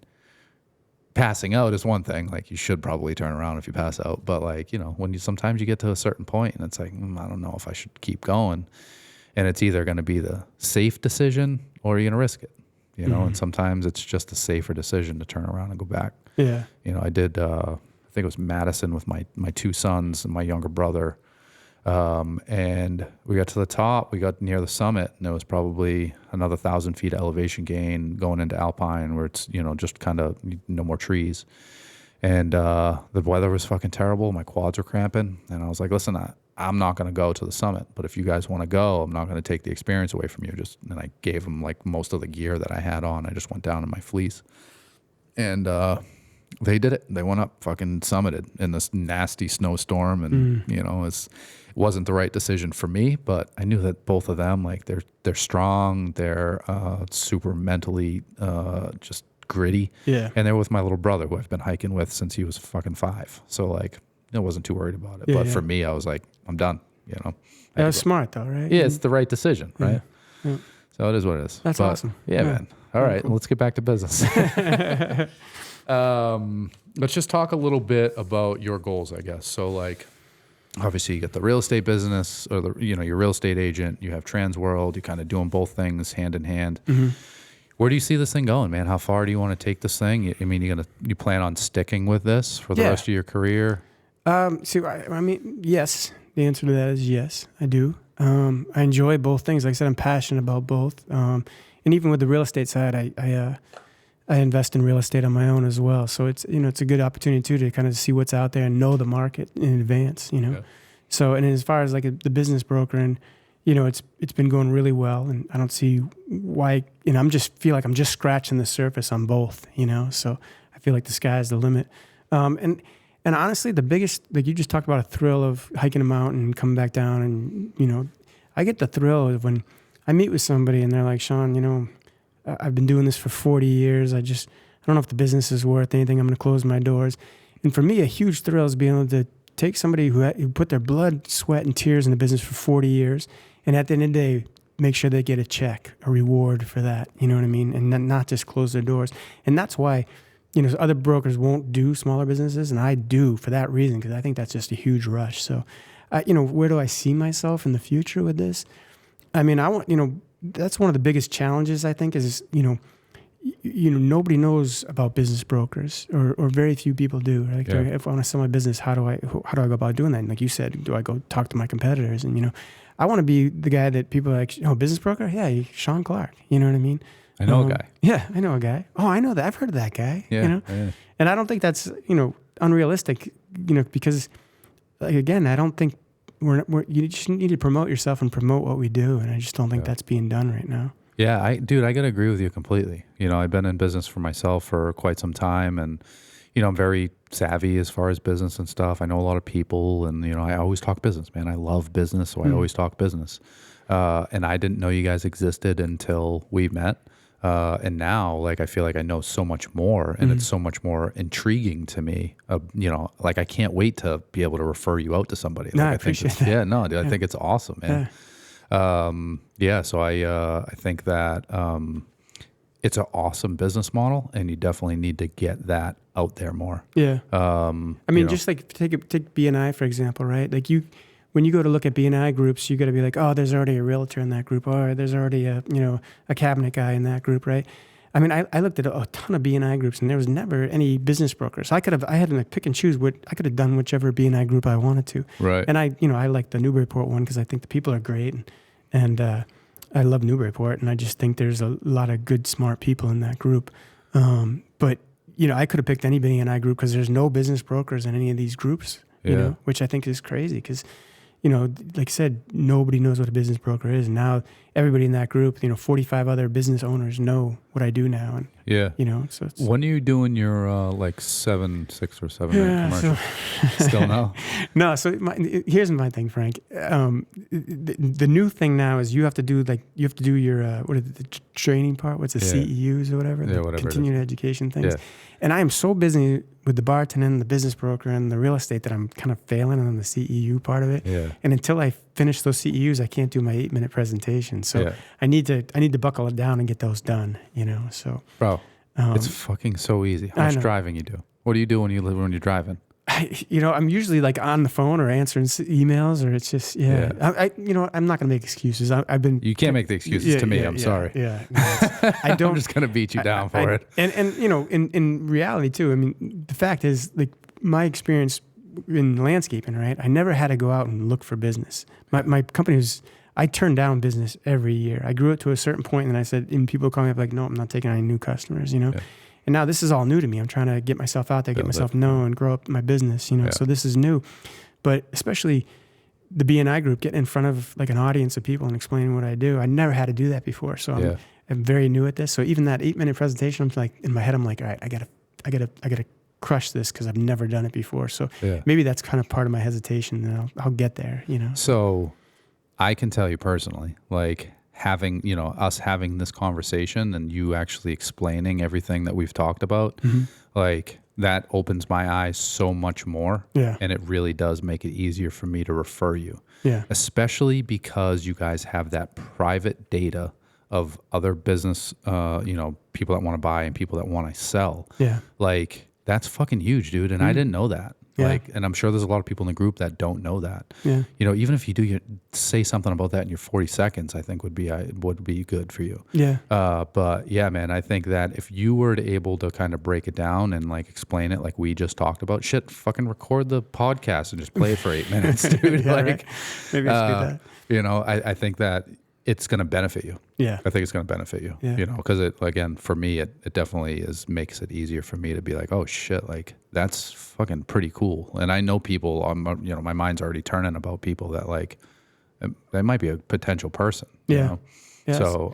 passing out is one thing. Like you should probably turn around if you pass out. But like, you know, sometimes you get to a certain point and it's like, I don't know if I should keep going. And it's either going to be the safe decision or you're going to risk it, you know? And sometimes it's just a safer decision to turn around and go back. Yeah. You know, I did, I think it was Madison with my 2 sons and my younger brother. And we got to the top, we got near the summit, and there was probably another 1,000 feet of elevation gain going into Alpine where it's, you know, just kind of no more trees. And the weather was fucking terrible. My quads were cramping. And I was like, listen, I'm not going to go to the summit, but if you guys want to go, I'm not going to take the experience away from you. And I gave them like most of the gear that I had on. I just went down in my fleece. And they did it. They went up, fucking summited in this nasty snowstorm. And, you know, it wasn't the right decision for me, but I knew that both of them, like they're strong. They're super mentally just gritty. Yeah. And they're with my little brother who I've been hiking with since he was fucking 5. So like, I wasn't too worried about it. But for me, I was like, I'm done, you know. That was smart though, right? Yeah, it's the right decision, right? Yeah. So it is what it is. That's awesome. Yeah, man. All right, cool. Let's get back to business. Let's just talk a little bit about your goals, I guess. So like, obviously you got the real estate business or your real estate agent, you have Transworld, you're kind of doing both things hand in hand. Where do you see this thing going, man? How far do you want to take this thing? I mean, you plan on sticking with this for the rest of your career? I mean, yes. The answer to that is yes, I do. I enjoy both things. Like I said, I'm passionate about both. And even with the real estate side, I invest in real estate on my own as well. So it's, you know, it's a good opportunity too to kind of see what's out there and know the market in advance, you know. Okay. So, and as far as like the business broker, and it's been going really well, and I don't see why. I'm just feel like I'm just scratching the surface on both. So I feel like the sky's the limit. And honestly, the biggest, like you just talked about, a thrill of hiking a mountain and coming back down, and I get the thrill of when I meet with somebody and they're like, Sean, I've been doing this for 40 years. I don't know if the business is worth anything. I'm going to close my doors. And for me, a huge thrill is being able to take somebody who put their blood, sweat, and tears in the business for 40 years, and at the end of the day, make sure they get a check, a reward for that. You know what I mean? And not just close their doors. And that's why, other brokers won't do smaller businesses, and I do for that reason, because I think that's just a huge rush. So, where do I see myself in the future with this? I mean, I want, that's one of the biggest challenges, I think, is, nobody knows about business brokers, or very few people do. Right? Like, if I want to sell my business, how do I go about doing that? And like you said, do I go talk to my competitors? And, I want to be the guy that people are like, business broker? Yeah, Sean Clark. You know what I mean? I know a guy. Yeah, I know a guy. Oh, I know that. I've heard of that guy. Yeah. And I don't think that's, unrealistic, because, like, again, I don't think you just need to promote yourself and promote what we do. And I just don't think that's being done right now. Yeah, I got to agree with you completely. I've been in business for myself for quite some time, and, I'm very savvy as far as business and stuff. I know a lot of people, and, I always talk business, man. I love business, so I always talk business. And I didn't know you guys existed until we met. And now, like, I feel like I know so much more, and it's so much more intriguing to me. Like, I can't wait to be able to refer you out to somebody. No, like, I appreciate that. Yeah, no, dude, I think it's awesome, man. So I think that it's an awesome business model, and you definitely need to get that out there more. Yeah. I mean, just like take BNI, for example, right? Like when you go to look at BNI groups, you got to be like, oh, there's already a realtor in that group, or there's already a cabinet guy in that group, right? I mean, I looked at a ton of BNI groups, and there was never any business brokers. I had to pick and choose I could have done whichever BNI group I wanted to. Right. And I like the Newburyport one because I think the people are great, and I love Newburyport, and I just think there's a lot of good, smart people in that group. But I could have picked any BNI group because there's no business brokers in any of these groups. Which I think is crazy because, like I said, nobody knows what a business broker is. And now everybody in that group, 45 other business owners know what I do now. And, so it's... When are you doing your 6 or 7 commercial? Still no? No. So here's my thing, Frank. The new thing now is you have to do your, the training part? What's the CEUs or whatever? Yeah, whatever. Continuing education things. Yeah. And I am so busy with the bartending, the business broker, and the real estate that I'm kind of failing on the CEU part of it. Yeah. And until I finish those CEUs, I can't do my 8-minute presentation. So I need to buckle it down and get those done. So bro, it's fucking so easy. How much driving you do? What do you do when you're driving? I'm usually like on the phone or answering emails, or it's just I'm not gonna make excuses. I've been. You can't make the excuses to me. I'm sorry. Yeah, no, I don't. I'm just gonna beat you down for it. And in reality too. I mean, the fact is, like, my experience in landscaping, right? I never had to go out and look for business. My company was. I turned down business every year. I grew it to a certain point, and I said, and people call me up like, no, I'm not taking any new customers. Yeah. And now this is all new to me. I'm trying to get myself out there, get myself known, grow up my business, So this is new. But especially the BNI group, getting in front of like an audience of people and explaining what I do. I never had to do that before. So I'm very new at this. So even that 8-minute presentation, I'm like, in my head, I'm like, all right, I gotta crush this because I've never done it before. So maybe that's kind of part of my hesitation, and I'll get there, So I can tell you personally, like, having us having this conversation and you actually explaining everything that we've talked about, like, that opens my eyes so much more. And it really does make it easier for me to refer you. Especially because you guys have that private data of other business, people that want to buy and people that want to sell. Like, that's fucking huge, dude. And I didn't know that. Like, and I'm sure there's a lot of people in the group that don't know that. Even if you do say something about that in your 40 seconds, I think would be good for you. But yeah, man, I think that if you were to able to kind of break it down and like explain it like we just talked about, fucking record the podcast and just play it for 8 minutes, dude. Right. Maybe I should do that. I think that it's going to benefit you. I think it's going to benefit you, because it, again, for me, it definitely makes it easier for me to be like, oh shit, like, that's fucking pretty cool. And I know people, my mind's already turning about people that like They might be a potential person. You know? Yes. So,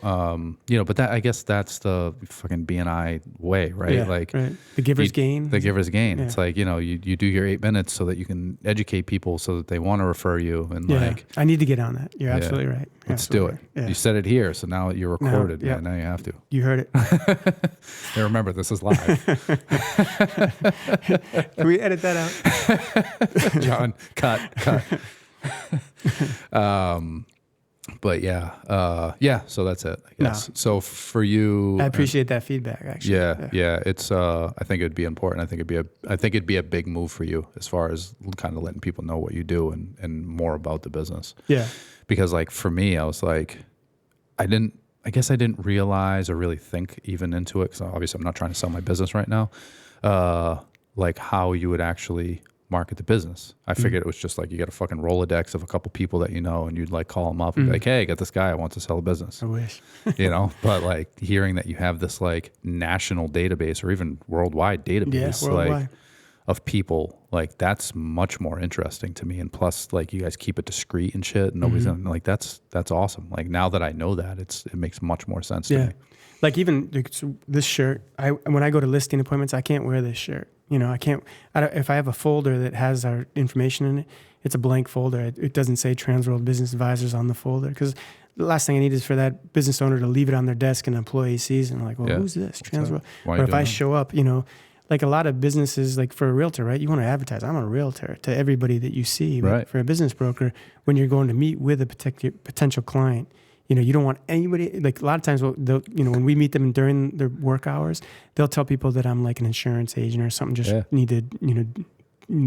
but I guess that's the fucking BNI way, right? Yeah, like right. The giver's gain. The giver's gain. Yeah. It's like, you do your 8 minutes so that you can educate people so that they want to refer you. And like, I need to get on that. You're absolutely right. Let's do it. Yeah. You said it here. So now you're recorded, man. Now you have to. You heard it. Hey, remember, this is live. Can we edit that out? John, cut. But so that's it, I guess. No. So for you, I appreciate that feedback, actually. Yeah. It's, I think it'd be important. I think it'd be a big move for you as far as kind of letting people know what you do and more about the business. Yeah. Because like for me, I was like, I guess I didn't realize or really think even into it. Cause obviously I'm not trying to sell my business right now. Like how you would actually market the business. I figured it was just like you got a fucking Rolodex of a couple people that you know, and you'd like call them up and be like, "Hey, I got this guy. I want to sell a business." I wish, But like hearing that you have this like national database or even worldwide database, like of people, like that's much more interesting to me. And plus, like you guys keep it discreet and shit. And nobody's gonna, like that's awesome. Like now that I know that, it makes much more sense to me. Like even this shirt, when I go to listing appointments, I can't wear this shirt. If I have a folder that has our information in it, it's a blank folder. It doesn't say Transworld Business Advisors on the folder because the last thing I need is for that business owner to leave it on their desk and an employee sees and like, well, who's this? Transworld. Or if I show up, like a lot of businesses, like for a realtor, right? You want to advertise, I'm a realtor to everybody that you see. Right. For a business broker, when you're going to meet with a potential client, you don't want anybody, like a lot of times, when we meet them during their work hours, they'll tell people that I'm like an insurance agent or something, just need to,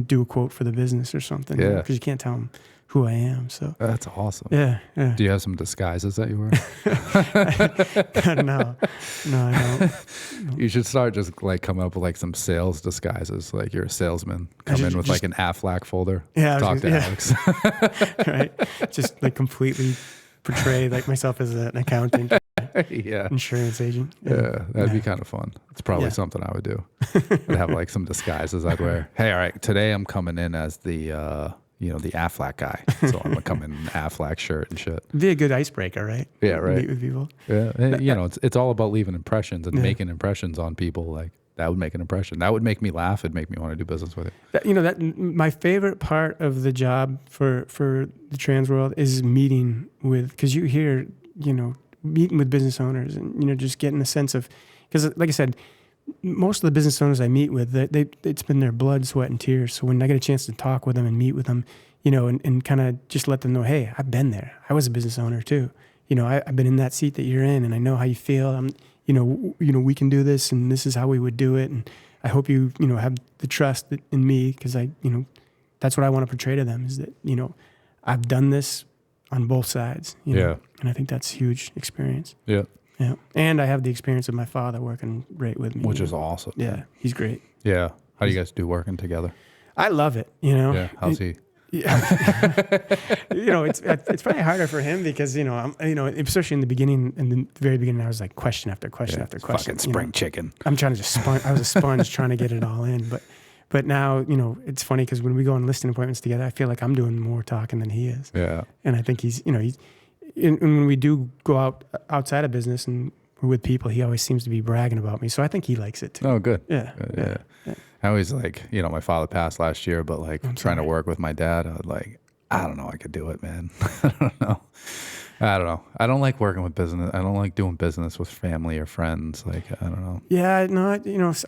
do a quote for the business or something. Yeah. Because you can't tell them who I am. So that's awesome. Yeah. Do you have some disguises that you wear? No, I don't. No. You should start just like coming up with like some sales disguises. Like you're a salesman. Come in with like an Aflac folder. Yeah. Talk to Alex. Right. Just like completely portray like myself as an accountant. Insurance agent. Yeah, that'd be kind of fun. It's probably something I would do. I'd have like some disguises I'd wear. Hey, all right, today I'm coming in as the the Aflac guy. So I'm gonna come in an Aflac shirt and shit. Be a good icebreaker, right? Yeah, right. Meet with people. Yeah, it's all about leaving impressions and making impressions on people. Like that would make an impression. That would make me laugh. It'd make me want to do business with it. That my favorite part of the job for the Transworld is meeting with, because you hear, meeting with business owners and, just getting a sense of, because like I said, most of the business owners I meet with, it's been their blood, sweat, and tears. So when I get a chance to talk with them and meet with them, and kind of just let them know, hey, I've been there. I was a business owner too. I've been in that seat that you're in, and I know how you feel. We can do this, and this is how we would do it. And I hope you have the trust in me, because that's what I want to portray to them, is that, I've done this on both sides, and I think that's a huge experience. Yeah. Yeah. And I have the experience of my father working right with me. Which is awesome. Yeah. He's great. Yeah. How do you guys do working together? I love it. Yeah. How's he? Yeah. It's probably harder for him because, especially in the beginning, in the very beginning, I was like question after question after question. Fucking spring chicken. I'm trying to just I was a sponge trying to get it all in. But now, it's funny because when we go on listing appointments together, I feel like I'm doing more talking than he is. Yeah. And I think he's and when we do go outside of business and we're with people, he always seems to be bragging about me. So I think he likes it too. Oh, good. Yeah. Yeah. I always my father passed last year, but trying to work with my dad, I was like, I don't know, I could do it, man. I don't know. I don't like working with business. I don't like doing business with family or friends. I don't know. Yeah, no,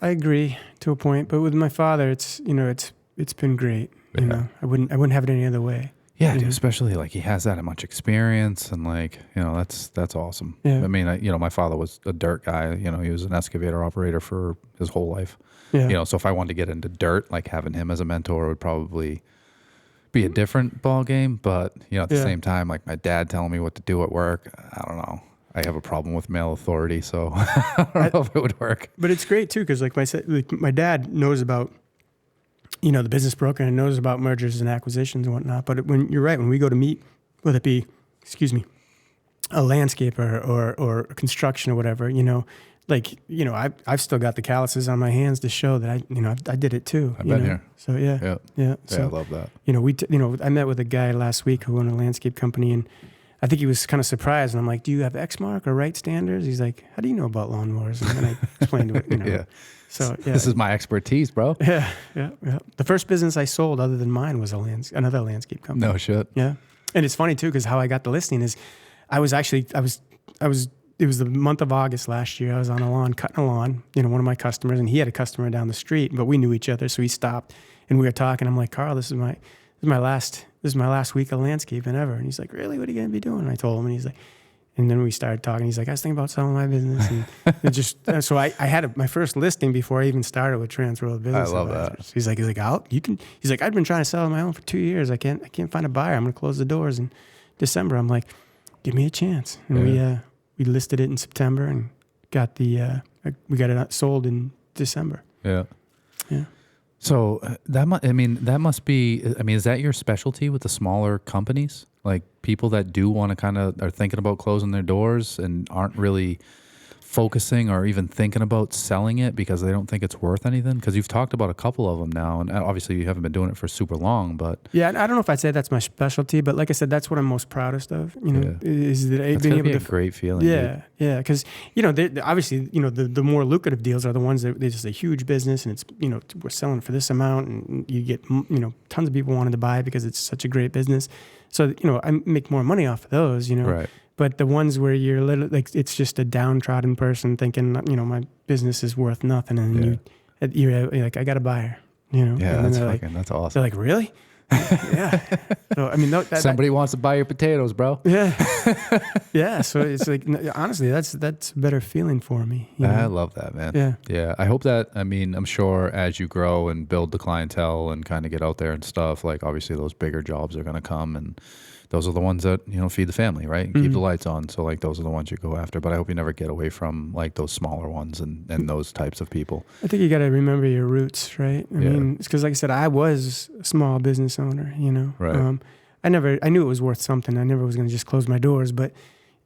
I agree to a point, but with my father, it's been great. I wouldn't have it any other way. Yeah, dude, especially he has that much experience and that's awesome. Yeah. I mean, my father was a dirt guy. He was an excavator operator for his whole life. Yeah. So if I wanted to get into dirt, having him as a mentor would probably be a different ball game. But at the same time, my dad telling me what to do at work, I don't know. I have a problem with male authority, so I don't know if it would work. But it's great too, because my dad knows about the business broker and knows about mergers and acquisitions and whatnot. But when you're right, when we go to meet, whether it be, a landscaper or construction or whatever, like, I've still got the calluses on my hands to show that I did it too. I've been here. So yeah. So I love that. I met with a guy last week who owned a landscape company, and I think he was kind of surprised. And I'm like, do you have Exmark or Right Standards? He's like, how do you know about lawnmowers? And then I explained to it, Yeah. So yeah. This is my expertise, bro. Yeah. The first business I sold other than mine was another landscape company. No shit. Yeah. And it's funny too, because how I got the listing is it was the month of August last year. I was on a lawn, cutting a lawn, one of my customers, and he had a customer down the street, but we knew each other. So he stopped and we were talking. I'm like, Carl, this is my last week of landscaping ever. And he's like, really? What are you going to be doing? And I told him, and he's like, and then we started talking. He's like, I was thinking about selling my business. And it just, so I had my first listing before I even started with Transworld Business. I love Advisors. that. He's like, he's like, I've been trying to sell my own for 2 years. I can't find a buyer. I'm going to close the doors in December. I'm like, give me a chance. And we listed it in September and got we got it sold in December. Yeah. Yeah. So that must be, is that your specialty with the smaller companies? Like people that do want to kind of are thinking about closing their doors and aren't really focusing or even thinking about selling it because they don't think it's worth anything? Because you've talked about a couple of them now, and obviously you haven't been doing it for super long, but... Yeah, I don't know if I'd say that's my specialty, but like I said, that's what I'm most proudest of, is that that's being able be to... a great feeling. Yeah, yeah, because, obviously, the more lucrative deals are the ones that they're just a huge business, and it's, we're selling for this amount, and you get, tons of people wanting to buy because it's such a great business. So, I make more money off of those, Right. But the ones where you're like, it's just a downtrodden person thinking, my business is worth nothing, and you're like, I got a buyer, Yeah, and that's awesome. They're like, really? Yeah. So somebody wants to buy your potatoes, bro. Yeah. Yeah. So it's like, honestly, that's a better feeling for me. I love that, man. Yeah. Yeah. I hope that, I'm sure as you grow and build the clientele and kind of get out there and stuff, like obviously those bigger jobs are going to come, and those are the ones that, feed the family, right? And keep the lights on. So like those are the ones you go after, but I hope you never get away from like those smaller ones and those types of people. I think you got to remember your roots, right? I mean, it's because like I said, I was a small business owner, Right. I knew it was worth something. I never was going to just close my doors, but,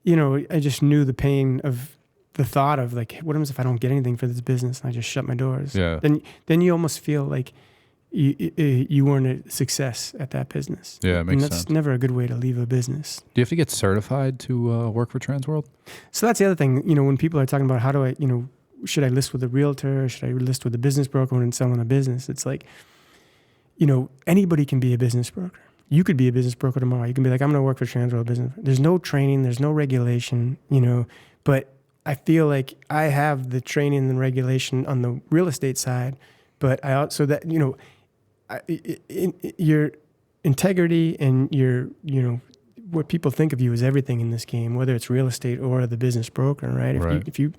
I just knew the pain of the thought of like, what happens if I don't get anything for this business and I just shut my doors? Yeah. Then you almost feel like you weren't a success at that business. Yeah, it makes sense. That's never a good way to leave a business. Do you have to get certified to work for Transworld? So that's the other thing, when people are talking about how do I, should I list with a realtor? Or should I list with a business broker when I'm selling a business? It's like, anybody can be a business broker. You could be a business broker tomorrow. You can be like, I'm going to work for Transworld Business. There's no training. There's no regulation, but I feel like I have the training and regulation on the real estate side, but I also that, your integrity and your, what people think of you is everything in this game, whether it's real estate or the business broker, right? If you're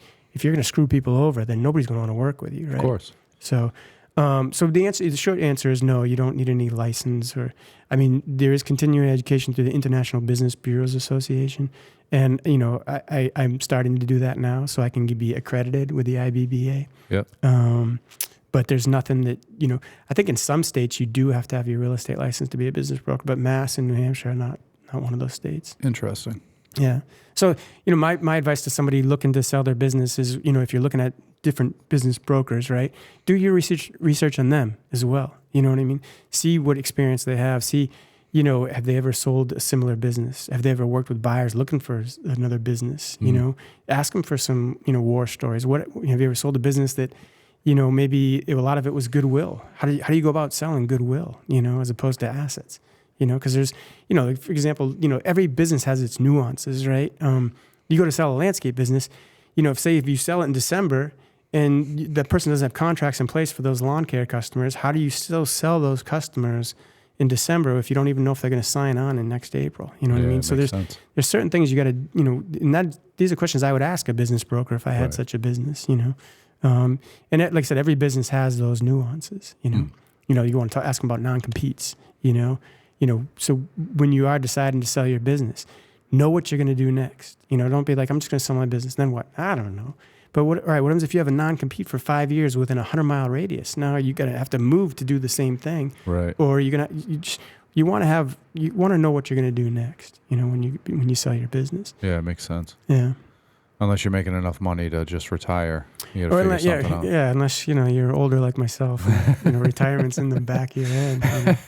going to screw people over, then nobody's going to want to work with you, right? Of course. So the short answer is no, you don't need any license there is continuing education through the International Business Bureaus Association. And, I'm starting to do that now so I can be accredited with the IBBA. Yep. But there's nothing that, I think in some states you do have to have your real estate license to be a business broker, but Mass and New Hampshire are not one of those states. Interesting. Yeah. So, my advice to somebody looking to sell their business is, if you're looking at different business brokers, right, do your research on them as well. You know what I mean? See what experience they have. See, have they ever sold a similar business? Have they ever worked with buyers looking for another business? Ask them for some, war stories. What have you ever sold a business that, maybe a lot of it was goodwill? How do you go about selling goodwill, as opposed to assets? Because there's, for example, every business has its nuances, right? You go to sell a landscape business, if you sell it in December and the person doesn't have contracts in place for those lawn care customers, how do you still sell those customers in December if you don't even know if they're going to sign on in next April? You know what I mean? So there's certain things you got to, these are questions I would ask a business broker if I had such a business, and like I said, every business has those nuances, you want to ask them about non-competes, so when you are deciding to sell your business, know what you're going to do next. Don't be like, I'm just going to sell my business. Then what? I don't know. But what happens if you have a non-compete for 5 years within a 100-mile radius? Now you're going to have to move to do the same thing. Right. Or you want to know what you're going to do next, when you sell your business. Yeah, it makes sense. Yeah. Unless you're making enough money to just retire, you got to figure something out. Yeah, unless you're older like myself, and, retirement's in the back of your head.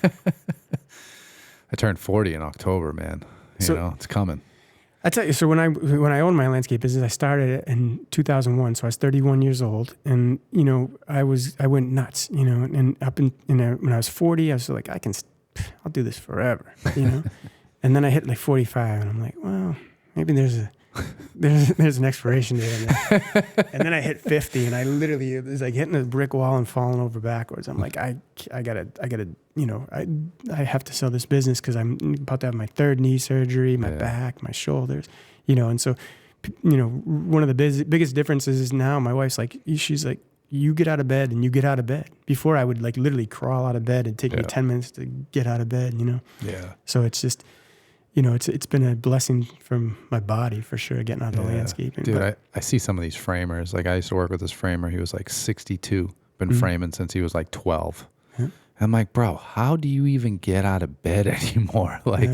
I turned 40 in October, man. You know, it's coming. I tell you, so when I owned my landscape business, I started it in 2001. So I was 31 years old, and I went nuts. And up when I was 40, I was like, I'll do this forever. And then I hit like 45, and I'm like, well, maybe there's an expiration date on that. And then I hit 50, and I literally, it was like hitting a brick wall and falling over backwards. I'm like, I gotta, I have to sell this business because I'm about to have my third knee surgery, my back, my shoulders, and so, one of the biggest differences is now my wife's like, she's like, you get out of bed and you get out of bed. Before I would like literally crawl out of bed and take me 10 minutes to get out of bed, Yeah. So it's just, it's been a blessing from my body for sure, getting out of the landscaping. Dude, I see some of these framers. Like I used to work with this framer. He was like 62, been framing since he was like 12. Yeah. I'm like, bro, how do you even get out of bed anymore? Like,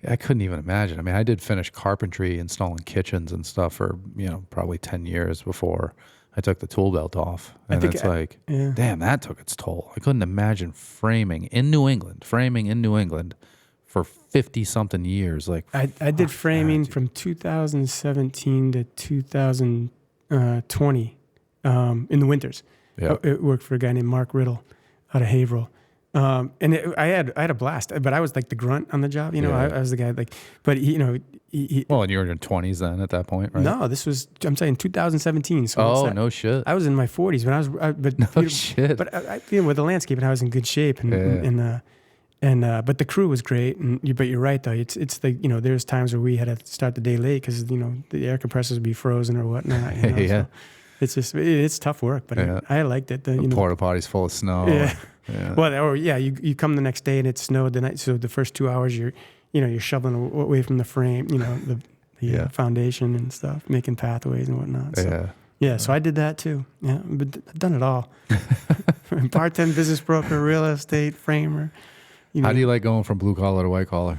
I couldn't even imagine. I mean, I did finish carpentry, installing kitchens and stuff for, probably 10 years before I took the tool belt off. And it's like, damn, that took its toll. I couldn't imagine framing in New England for 50-something years. Like I did framing from 2017 to 2020 in the winters. Yeah. I worked for a guy named Mark Riddle out of Haverhill. And I had a blast, but I was like the grunt on the job. I was the guy but well, and you were in your 20s then at that point, right? No, this was, I'm saying 2017. So no shit. I was in my 40s when shit. But with the landscaping, I was in good shape but the crew was great. But you're right though. It's the, there's times where we had to start the day late because, the air compressors would be frozen or whatnot. So it's tough work, but I liked it. The porta potty's full of snow. Yeah. Well, you come the next day and it snowed the night. So the first 2 hours you're shoveling away from the frame, the foundation and stuff, making pathways and whatnot. So, so I did that too. Yeah, but I've done it all. Part-time business broker, real estate, framer. How do you like going from blue collar to white collar?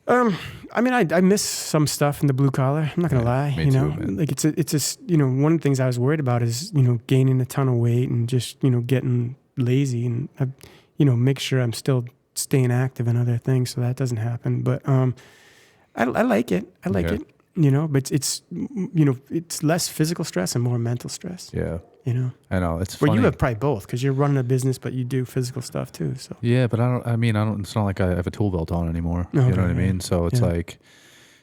I mean, I miss some stuff in the blue collar. I'm not gonna lie. Me too, man. Like it's one of the things I was worried about is gaining a ton of weight and just getting lazy and make sure I'm still staying active in other things so that doesn't happen. But I like it. I like it. But it's it's less physical stress and more mental stress. Yeah. I know it's funny. Well, you have probably both because you're running a business, but you do physical stuff too. So yeah, but I don't. It's not like I have a tool belt on anymore. Okay, you know what I mean? So it's like,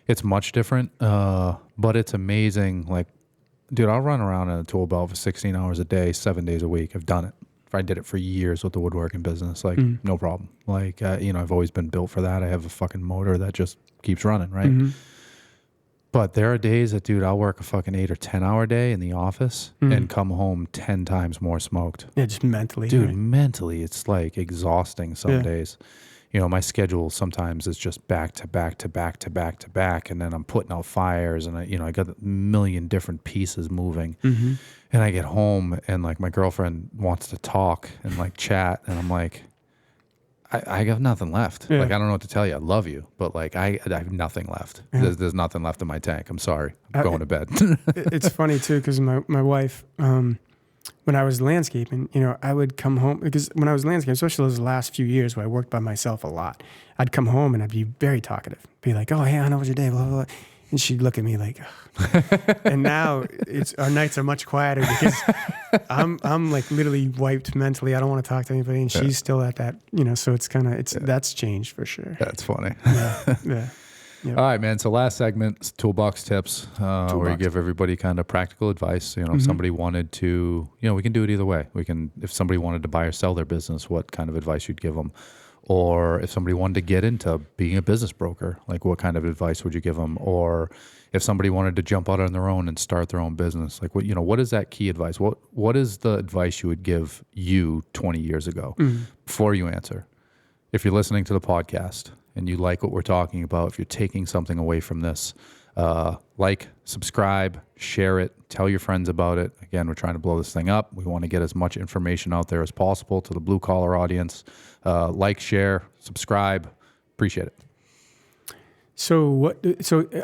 it's much different. But it's amazing. Like, dude, I'll run around in a tool belt for 16 hours a day, 7 days a week. I've done it. I did it for years with the woodworking business. Like, no problem. Like, I've always been built for that. I have a fucking motor that just keeps running, right? Mm-hmm. But there are days that, dude, I'll work a fucking 8 or 10 hour day in the office and come home 10 times more smoked. Yeah, just mentally. Dude, mentally, it's like exhausting some days. My schedule sometimes is just back to back to back to back to back. And then I'm putting out fires and I got a million different pieces moving. Mm-hmm. And I get home and like my girlfriend wants to talk and like chat. And I'm like, I have nothing left. Yeah. Like, I don't know what to tell you. I love you, but like, I have nothing left. Yeah. There's nothing left in my tank. I'm sorry. I'm going to bed. It's funny too, because my wife, when I was landscaping, I would come home because when I was landscaping, especially those last few years where I worked by myself a lot, I'd come home and I'd be very talkative, be like, "Oh, hey, how was your day?" Blah, blah, blah. And she'd look at me like, ugh. And now our nights are much quieter because I'm like literally wiped mentally. I don't want to talk to anybody, and she's still at that, So it's kind of that's changed for sure. That's funny. Yeah. Yep. All right, man. So last segment, toolbox tips, where you give everybody kind of practical advice. If somebody wanted to, we can do it either way. If somebody wanted to buy or sell their business, what kind of advice you'd give them? Or if somebody wanted to get into being a business broker, like what kind of advice would you give them? Or if somebody wanted to jump out on their own and start their own business, like what is that key advice? What is the advice you would give you 20 years ago? Before you answer, if you're listening to the podcast and you like what we're talking about, if you're taking something away from this, like, subscribe, share it, tell your friends about it. Again, we're trying to blow this thing up. We want to get as much information out there as possible to the blue collar audience. Like, share, subscribe. Appreciate it. So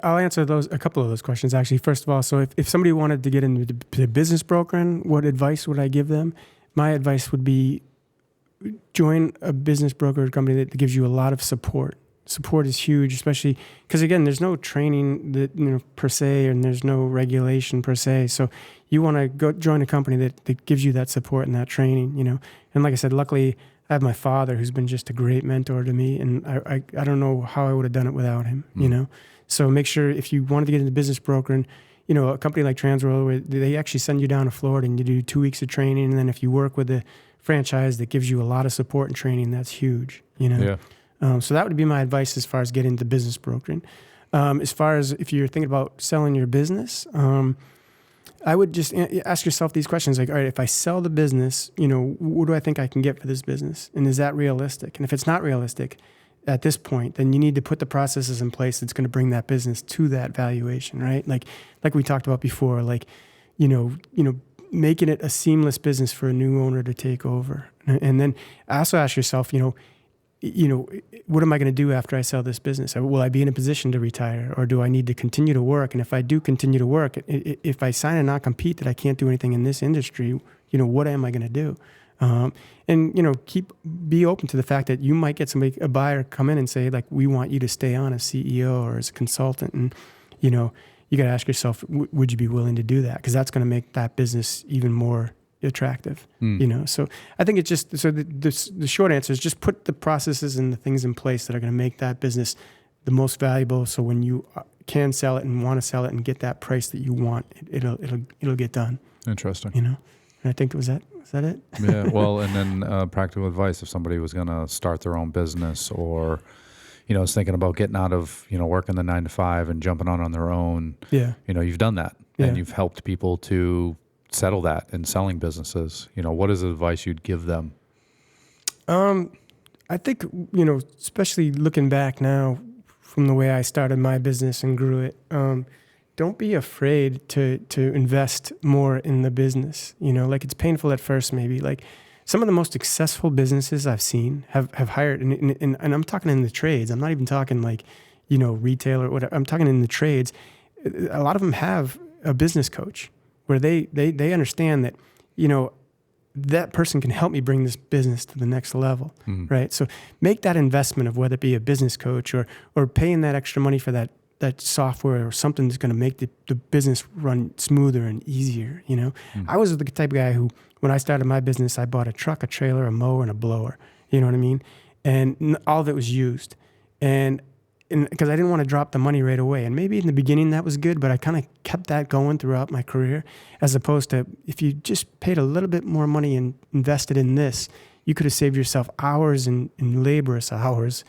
I'll answer a couple of those questions actually. First of all, so if somebody wanted to get into the business brokering, what advice would I give them? My advice would be join a business broker company that gives you a lot of support. Support is huge, especially because again, there's no training that per se, and there's no regulation per se. So you want to go join a company that gives you that support and that training. And like I said, luckily I have my father who's been just a great mentor to me, and I don't know how I would have done it without him. So make sure if you wanted to get into business brokering, a company like Transworld, where they actually send you down to Florida and you do 2 weeks of training, and then if you work with a franchise that gives you a lot of support and training, that's huge. Yeah. So that would be my advice as far as getting into business brokering. As far as if you're thinking about selling your business, I would just ask yourself these questions like, all right, if I sell the business, what do I think I can get for this business? And is that realistic? And if it's not realistic at this point, then you need to put the processes in place that's going to bring that business to that valuation, right? Like we talked about before, making it a seamless business for a new owner to take over. And then also ask yourself, what am I going to do after I sell this business? Will I be in a position to retire, or do I need to continue to work? And if I do continue to work, if I sign a non-compete that I can't do anything in this industry, what am I going to do? Be open to the fact that you might get a buyer come in and say, like, we want you to stay on as CEO or as a consultant. And, you got to ask yourself, would you be willing to do that? Because that's going to make that business even more attractive. So I think it's just, the short answer is just put the processes and the things in place that are going to make that business the most valuable. So when you can sell it and want to sell it and get that price that you want, it'll get done. Interesting. And I think was that it? Yeah. Well, and then practical advice, if somebody was going to start their own business, or, is thinking about getting out of, working the 9 to 5 and jumping on their own. Yeah. You've done that, and you've helped people to settle that in selling businesses. What is the advice you'd give them? I think, especially looking back now from the way I started my business and grew it, don't be afraid to invest more in the business. It's painful at first, maybe. Like some of the most successful businesses I've seen have hired, and I'm talking in the trades. I'm not even talking like, retail or whatever. I'm talking in the trades. A lot of them have a business coach where they understand that, that person can help me bring this business to the next level, right? So make that investment of whether it be a business coach or paying that extra money for that software or something that's going to make the business run smoother and easier, I was the type of guy who, when I started my business, I bought a truck, a trailer, a mower, and a blower, you know what I mean? And all of it was used. And because I didn't want to drop the money right away. And maybe in the beginning that was good, but I kind of kept that going throughout my career, as opposed to if you just paid a little bit more money and invested in this, you could have saved yourself hours and laborious hours,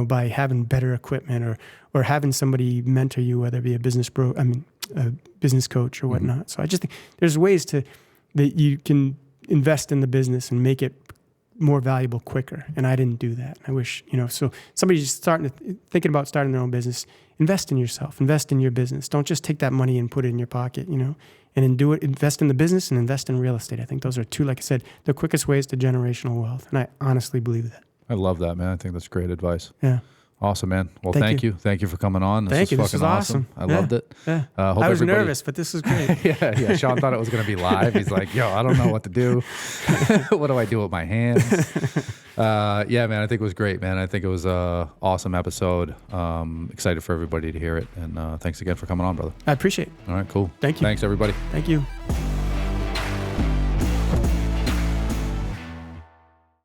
by having better equipment or having somebody mentor you, whether it be a business coach or whatnot. So I just think there's ways that you can invest in the business and make it more valuable quicker, and I didn't do that. I wish, so somebody just thinking about starting their own business, invest in yourself, invest in your business. Don't just take that money and put it in your pocket, and then invest in the business and invest in real estate. I think those are two, like I said, the quickest ways to generational wealth, and I honestly believe that. I love that, man. I think that's great advice. Yeah. Awesome, man. Well, thank you. Thank you for coming on. Thank you. This was awesome. I loved it. Yeah. I was nervous, but this was great. Yeah. Sean thought it was going to be live. He's like, I don't know what to do. What do I do with my hands? Yeah, man, I think it was great, man. I think it was an awesome episode. Excited for everybody to hear it. And thanks again for coming on, brother. I appreciate it. All right, cool. Thank you. Thanks, everybody. Thank you.